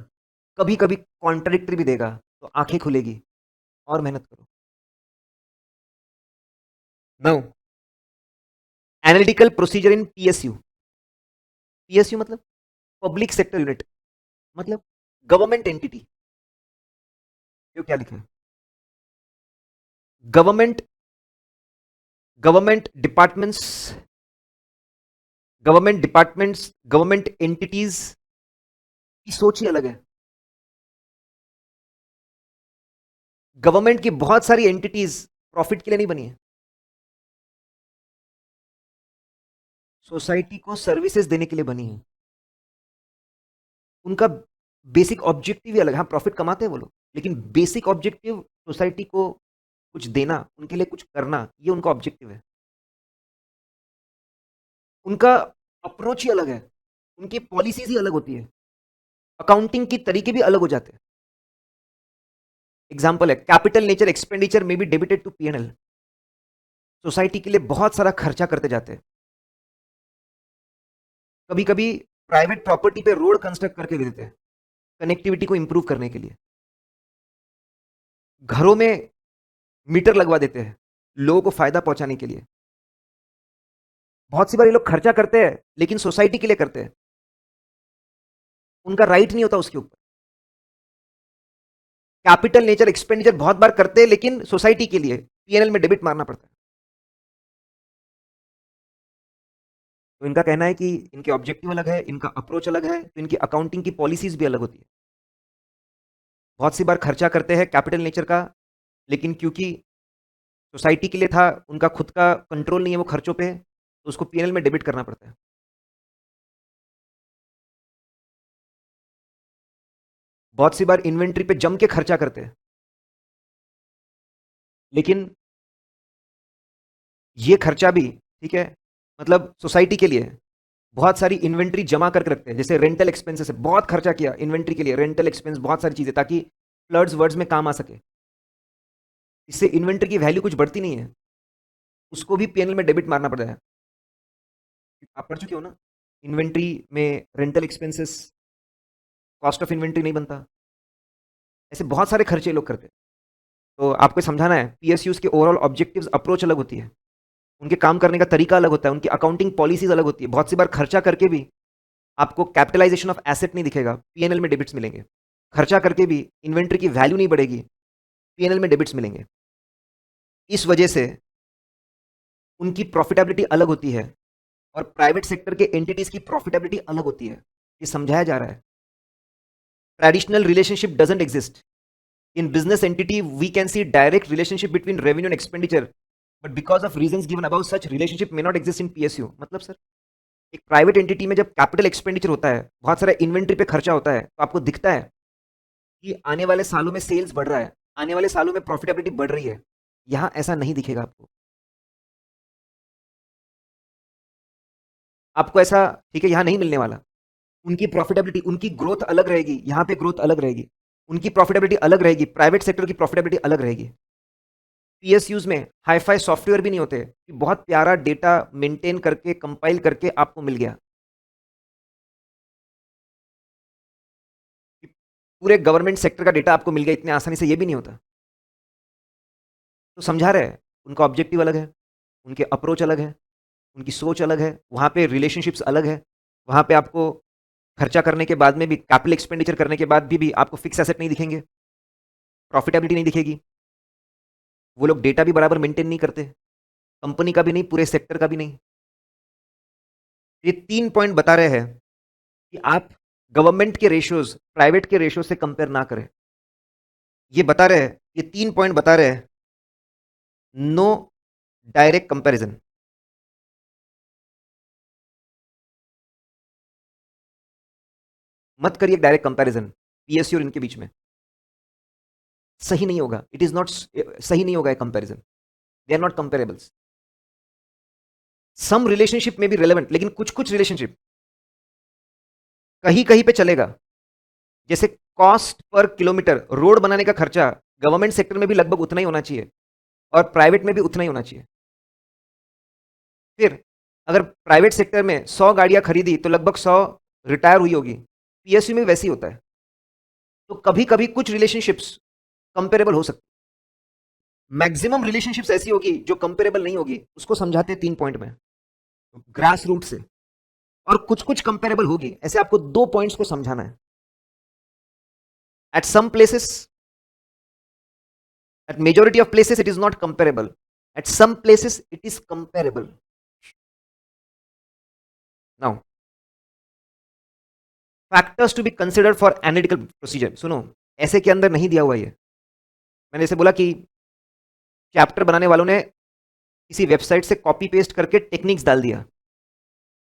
कभी कभी कॉन्ट्रडिक्टरी भी देगा, तो आंखें खुलेगी और मेहनत करो। नाउ एनालिटिकल प्रोसीजर इन पीएसयू। पीएसयू मतलब पब्लिक सेक्टर यूनिट, मतलब गवर्नमेंट एंटिटी। ये क्या लिखा है, government, government departments, government departments, government entities की सोच ही अलग है। गवर्नमेंट की बहुत सारी एंटिटीज प्रॉफिट के लिए नहीं बनी है, सोसाइटी को सर्विसेज देने के लिए बनी है। उनका बेसिक ऑब्जेक्टिव ही अलग है। हाँ प्रॉफिट कमाते हैं वो लोग, लेकिन बेसिक ऑब्जेक्टिव सोसाइटी को कुछ देना, उनके लिए कुछ करना, ये उनका ऑब्जेक्टिव है। उनका अप्रोच ही अलग है, उनकी पॉलिसीज ही अलग होती है, अकाउंटिंग की तरीके भी अलग हो जाते हैं। एग्जाम्पल है कैपिटल नेचर एक्सपेंडिचर में भी डेबिटेड टू पीएनएल। सोसाइटी के लिए बहुत सारा खर्चा करते जाते हैं, कभी कभी प्राइवेट प्रॉपर्टी पे रोड कंस्ट्रक्ट करके दे देते हैं कनेक्टिविटी को इंप्रूव करने के लिए, घरों में मीटर लगवा देते हैं लोगों को फायदा पहुंचाने के लिए। बहुत सी बार ये लोग खर्चा करते हैं लेकिन सोसाइटी के लिए करते हैं, उनका राइट नहीं होता उसके ऊपर। कैपिटल नेचर एक्सपेंडिचर बहुत बार करते हैं लेकिन सोसाइटी के लिए, पीएनएल में डेबिट मारना पड़ता है। तो इनका कहना है कि इनके ऑब्जेक्टिव अलग है, इनका अप्रोच अलग है, तो इनकी अकाउंटिंग की पॉलिसीज भी अलग होती है। बहुत सी बार खर्चा करते हैं कैपिटल नेचर का, लेकिन क्योंकि सोसाइटी के लिए था, उनका खुद का कंट्रोल नहीं है वो खर्चों पे, तो उसको पीएनएल में डेबिट करना पड़ता है। बहुत सी बार इन्वेंट्री पे जम के खर्चा करते हैं, लेकिन ये खर्चा भी ठीक है, मतलब सोसाइटी के लिए बहुत सारी इन्वेंट्री जमा करके रखते हैं, जैसे रेंटल एक्सपेंसेस है, बहुत खर्चा किया इन्वेंट्री के लिए, रेंटल एक्सपेंस, बहुत सारी चीजें, ताकि फ्लड्स वर्ड्स में काम आ सके। इससे इन्वेंट्री की वैल्यू कुछ बढ़ती नहीं है, उसको भी पीएनएल में डेबिट मारना पड़ता है। आप पढ़ चुके हो ना, इन्वेंट्री में rental expenses, cost of inventory नहीं बनता। ऐसे बहुत सारे खर्चे लोग करते हैं। तो आपको समझाना है पीएसयूज के ओवरऑल ऑब्जेक्टिव्स, अप्रोच अलग होती है, उनके काम करने का तरीका अलग होता है, उनकी अकाउंटिंग पॉलिसीज अलग होती है। बहुत सी बार खर्चा करके भी आपको कैपिटलाइजेशन ऑफ एसेट नहीं दिखेगा, पीएनएल में डेबिट्स मिलेंगे। खर्चा करके भी इन्वेंट्री की वैल्यू नहीं बढ़ेगी, पीएनएल में डेबिट्स मिलेंगे। इस वजह से उनकी प्रॉफिटेबिलिटी अलग होती है और प्राइवेट सेक्टर के एंटिटीज की प्रॉफिटेबिलिटी अलग होती है। ये समझाया जा रहा है। Traditional relationship doesn't exist in business entity. We can see direct relationship between revenue and expenditure, but because of reasons given above, such relationship may not exist in PSU. मतलब सर, एक प्राइवेट एंटिटी में जब capital expenditure होता है, बहुत सारा inventory पे खर्चा होता है, तो आपको दिखता है कि आने वाले सालों में सेल्स बढ़ रहा है, आने वाले सालों में प्रॉफिटेबिलिटी बढ़ रही है। यहां ऐसा नहीं दिखेगा आपको। आपको ऐसा, ठीक है, यहां नहीं मिलने वाला। उनकी प्रॉफिटेबिलिटी, उनकी ग्रोथ अलग रहेगी, यहां पे ग्रोथ अलग रहेगी। उनकी प्रॉफिटेबिलिटी अलग रहेगी, प्राइवेट सेक्टर की प्रॉफिटेबिलिटी अलग रहेगी। पीएसयूज में हाई-फाई सॉफ्टवेयर भी नहीं होते कि बहुत प्यारा डेटा मेंटेन करके, कंपाइल करके आपको मिल गया। कि पूरे गवर्नमेंट सेक्टर का डेटा आपको मिल गया इतने आसानी से, ये भी नहीं होता। तो समझा रहे हैं, उनका ऑब्जेक्टिव अलग है, उनके अप्रोच अलग है, उनकी सोच अलग है, वहाँ पे रिलेशनशिप्स अलग है। वहाँ पे आपको खर्चा करने के बाद में भी, कैपिटल एक्सपेंडिचर करने के बाद भी आपको फिक्स एसेट नहीं दिखेंगे, प्रॉफिटेबिलिटी नहीं दिखेगी। वो लोग डेटा भी बराबर मेंटेन नहीं करते, कंपनी का भी नहीं, पूरे सेक्टर का भी नहीं। ये 3 पॉइंट बता रहे हैं कि आप गवर्नमेंट के रेशियोज प्राइवेट के रेशियो से कंपेयर ना करें। ये बता रहे हैं, ये 3 पॉइंट बता रहे हैं, नो डायरेक्ट कंपैरिजन। मत करिए डायरेक्ट कंपैरिजन पीएसयू और इनके बीच में, सही नहीं होगा। इट इज नॉट, सही नहीं होगा comparison, they are not comparables. Some relationship में भी रिलेवेंट, लेकिन कुछ कुछ रिलेशनशिप कहीं कहीं पे चलेगा। जैसे कॉस्ट पर किलोमीटर, रोड बनाने का खर्चा गवर्नमेंट सेक्टर में भी लगभग उतना ही होना चाहिए और प्राइवेट में भी उतना ही होना चाहिए। फिर अगर प्राइवेट सेक्टर में 100 गाड़ियां खरीदी तो लगभग 100 रिटायर हुई होगी, पीएसयू में वैसे ही होता है। तो कभी कभी कुछ रिलेशनशिप्स कंपेरेबल हो सकती, मैक्सिमम रिलेशनशिप्स ऐसी होगी जो कंपेरेबल नहीं होगी। उसको समझाते हैं 3 पॉइंट में, ग्रास रूट से। और कुछ कुछ कंपेरेबल होगी, ऐसे आपको 2 पॉइंट्स को समझाना है। At some places, at majority of places it is not comparable, at some places it is comparable. Now factors to be considered for analytical procedure, सुनो, ऐसे के अंदर नहीं दिया हुआ ये। मैंने जैसे बोला कि चैप्टर बनाने वालों ने किसी वेबसाइट से कॉपी पेस्ट करके टेक्निक्स डाल दिया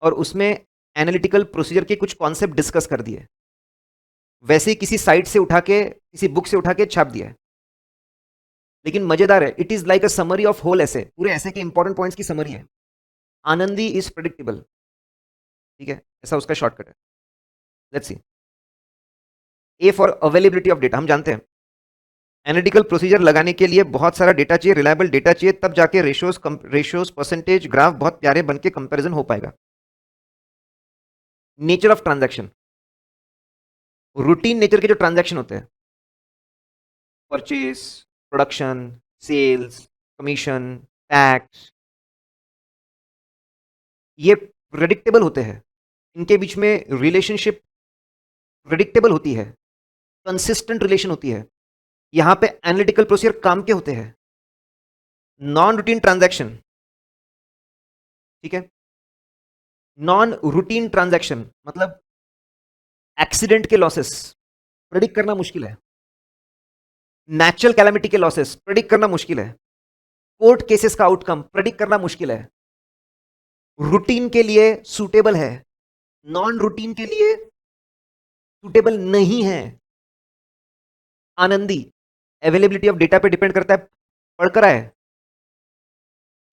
और उसमें एनालिटिकल प्रोसीजर के कुछ कॉन्सेप्ट डिस्कस कर दिए, वैसे ही किसी साइट से उठा के, किसी बुक से उठा के छाप दिया है। लेकिन मजेदार है, it is like a summary of whole SA, पूरे ऐसे के इंपॉर्टेंट पॉइंट्स की समरी है। आनंदी इज प्रेडिक्टेबल, ठीक है, ऐसा उसका शॉर्टकट है। Let's see, A for availability of data. हम जानते हैं एनालिटिकल प्रोसीजर लगाने के लिए बहुत सारा डेटा चाहिए, रिलायबल डेटा चाहिए, तब जाके रेशियोज परसेंटेज ग्राफ बहुत प्यारे बन के कंपेरिजन हो पाएगा। Nature of transaction, routine nature के जो ट्रांजैक्शन होते हैं, purchase, production, sales, commission, tax, ये प्रेडिक्टेबल होते हैं। इनके बीच में रिलेशनशिप प्रेडिक्टेबल होती है, कंसिस्टेंट रिलेशन होती है। यहां पे एनालिटिकल प्रोसीजर काम के होते हैं। नॉन रूटीन ट्रांजैक्शन, ठीक है, नॉन रूटीन ट्रांजैक्शन मतलब एक्सीडेंट के लॉसेस प्रेडिक्ट करना मुश्किल है, नेचुरल कैलामिटी के लॉसेस प्रेडिक्ट करना मुश्किल है, कोर्ट केसेस का आउटकम प्रेडिक्ट करना मुश्किल है। रूटीन के लिए सूटेबल है, नॉन रूटीन के लिए सूटेबल नहीं है। आनंदी अवेलेबिलिटी ऑफ डेटा पे डिपेंड करता है, पढ़कर आए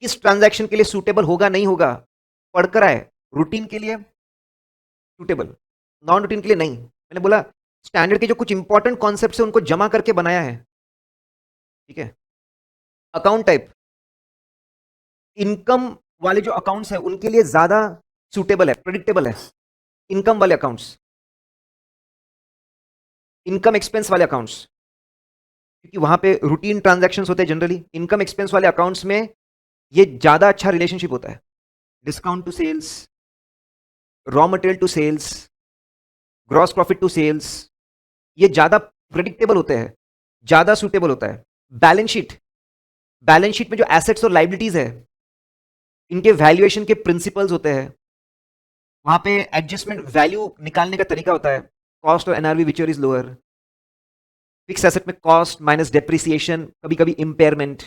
किस ट्रांजैक्शन के लिए सूटेबल होगा नहीं होगा, पढ़कर आए। रूटीन के लिए सूटेबल, नॉन रूटीन के लिए नहीं। मैंने बोला स्टैंडर्ड के जो कुछ इंपॉर्टेंट कॉन्सेप्ट है उनको जमा करके बनाया है, ठीक है। अकाउंट टाइप, इनकम वाले जो अकाउंट्स है उनके लिए ज्यादा सूटेबल है, प्रेडिक्टेबल है। इनकम वाले अकाउंट्स, इनकम एक्सपेंस वाले अकाउंट्स, क्योंकि वहां पे रूटीन ट्रांजैक्शंस होते हैं जनरली। इनकम एक्सपेंस वाले अकाउंट्स में ये ज्यादा अच्छा रिलेशनशिप होता है, discount to sales, raw material to sales, gross profit to sales, ये ज्यादा प्रेडिक्टेबल होते हैं, ज्यादा सूटेबल होता है। बैलेंस शीट, बैलेंस शीट में जो एसेट्स और लाइबिलिटीज है इनके वैल्यूएशन के प्रिंसिपल्स होते हैं। वहां पे एडजस्टमेंट वैल्यू निकालने का तरीका होता है, कॉस्ट और एनआरवी विचर इज लोअर। फिक्स एसेट में कॉस्ट माइनस डेप्रिसिएशन, कभी कभी इंपेयरमेंट।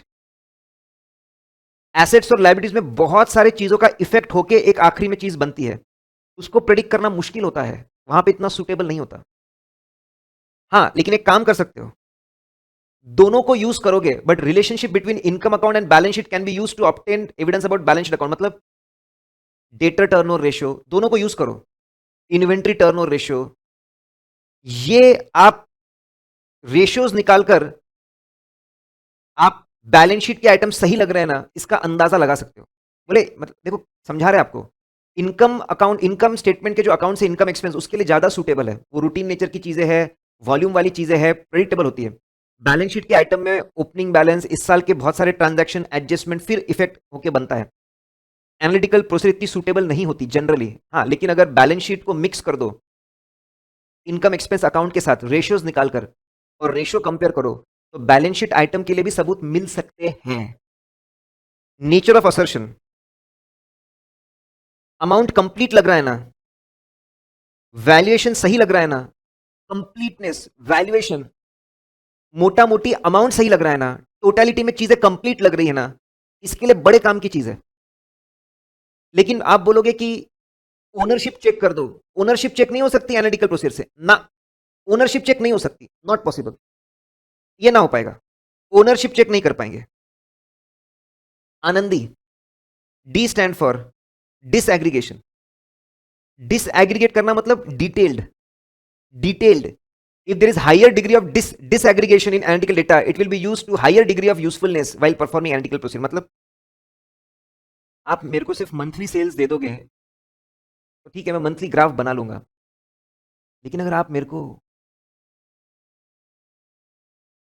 एसेट्स और लाइबिलिटीज में बहुत सारे चीजों का इफेक्ट होके एक आखिरी में चीज बनती है, उसको प्रेडिक्ट करना मुश्किल होता है, वहां पे इतना सूटेबल नहीं होता। हाँ, लेकिन एक काम कर सकते हो, दोनों को यूज करोगे, but relationship between income account and balance sheet can be use to obtain evidence about balance sheet account. मतलब डेटर टर्नओवर रेशियो, दोनों को यूज करो, इन्वेंट्री टर्नओवर रेशियो, ये आप रेशियोज निकालकर आप बैलेंस शीट के आइटम सही लग रहे हैं ना, इसका अंदाजा लगा सकते हो। बोले मतलब देखो, समझा रहे हैं आपको, इनकम अकाउंट, इनकम स्टेटमेंट के जो अकाउंट से इनकम एक्सपेंस, उसके लिए ज्यादा सूटेबल है, वो रूटीन नेचर की चीजें हैं, वॉल्यूम वाली चीजें हैं, प्रेडिक्टेबल होती है। बैलेंस शीट के आइटम में ओपनिंग बैलेंस, इस साल के बहुत सारे ट्रांजैक्शन एडजस्टमेंट फिर इफेक्ट होके बनता है। एनालिटिकल प्रोसेस इतनी सूटेबल नहीं होती जनरली, हाँ, लेकिन अगर बैलेंस शीट को मिक्स कर दो इनकम एक्सपेंस अकाउंट के साथ, रेशियोज निकालकर और रेशियो कंपेयर करो, तो बैलेंस शीट आइटम के लिए भी सबूत मिल सकते हैं। Nature of assertion, amount complete लग रहा है ना, वैल्यूएशन सही लग रहा है ना, कंप्लीटनेस, वैल्यूएशन, मोटा मोटी अमाउंट सही लग रहा है ना, टोटलिटी में चीजें कंप्लीट लग रही है ना, इसके लिए बड़े काम की चीज है। लेकिन आप बोलोगे कि ओनरशिप चेक कर दो, ओनरशिप चेक नहीं हो सकती एनालिटिकल प्रोसेस से ना, ओनरशिप चेक नहीं हो सकती, नॉट पॉसिबल, ये ना हो पाएगा, ओनरशिप चेक नहीं कर पाएंगे। Anandi, D stand for disaggregation, disaggregate करना मतलब detailed, detailed. If there is higher degree of disaggregation in analytical data, it will be used to higher degree of usefulness while performing analytical procedure। मतलब आप मेरे को सिर्फ मंथली सेल्स दे दोगे तो ठीक है, मैं मंथली ग्राफ बना लूंगा, लेकिन अगर आप मेरे को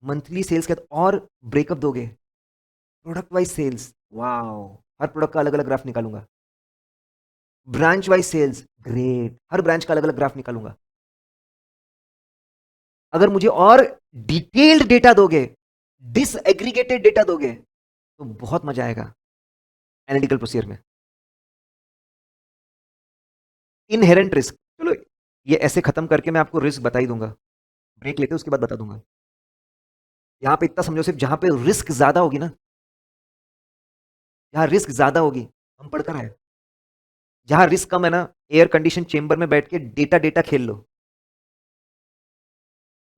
मंथली सेल्स के और ब्रेकअप दोगे, प्रोडक्ट वाइज सेल्स, वाओ, हर प्रोडक्ट का अलग अलग ग्राफ निकालूंगा, ब्रांच वाइज सेल्स, ग्रेट, हर ब्रांच का अलग अलग ग्राफ निकालूंगा। अगर मुझे और डिटेल्ड डेटा दोगे, डिसएग्रीगेटेड डेटा दोगे, तो बहुत मजा आएगा एनालिटिकल प्रोसीजर में। इनहेरेंट रिस्क, चलो ये ऐसे खत्म करके मैं आपको रिस्क बता ही दूंगा, ब्रेक लेते उसके बाद बता दूंगा। यहां पे इतना समझो, सिर्फ जहां पे रिस्क ज्यादा होगी ना, जहां रिस्क ज्यादा होगी, हम पढ़कर आए, जहां रिस्क कम है ना, एयर कंडीशन चेंबर में बैठ के डेटा डेटा खेल लो,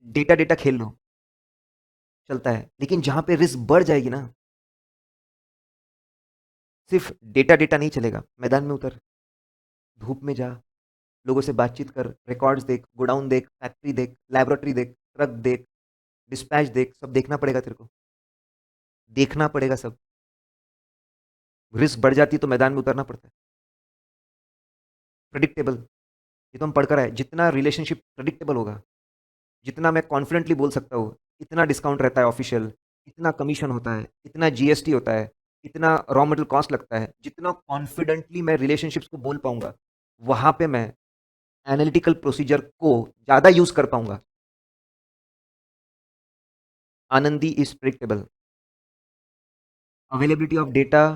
डेटा डेटा खेल लो, चलता है। लेकिन जहां पे रिस्क बढ़ जाएगी ना, सिर्फ डेटा डेटा नहीं चलेगा, मैदान में उतर, धूप में जा, लोगों से बातचीत कर, रिकॉर्ड्स देख, गोडाउन देख, फैक्ट्री देख, लैबोरेटरी देख, ट्रक देख, डिस्पैच देख, सब देखना पड़ेगा तेरे को, देखना पड़ेगा सब। रिस्क बढ़ जाती है तो मैदान में उतरना पड़ता है। प्रिडिक्टेबल, ये तो हम पढ़कर आए, जितना रिलेशनशिप प्रिडिक्टेबल होगा, जितना मैं कॉन्फिडेंटली बोल सकता हूँ, इतना डिस्काउंट रहता है ऑफिशियल, इतना कमीशन होता है, इतना जीएसटी होता है, इतना रॉ मटेरियल कॉस्ट लगता है, जितना कॉन्फिडेंटली मैं रिलेशनशिप्स को बोल पाऊंगा, वहां पे मैं एनालिटिकल प्रोसीजर को ज्यादा यूज कर पाऊंगा। आनंदी is predictable, availability of data,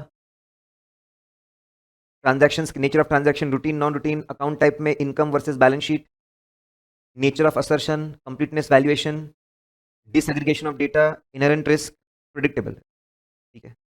transactions, nature of transaction, routine non routine, account type में income versus balance sheet, nature of assertion, completeness, valuation, disaggregation of data, inherent risk, predictable. ठीक है।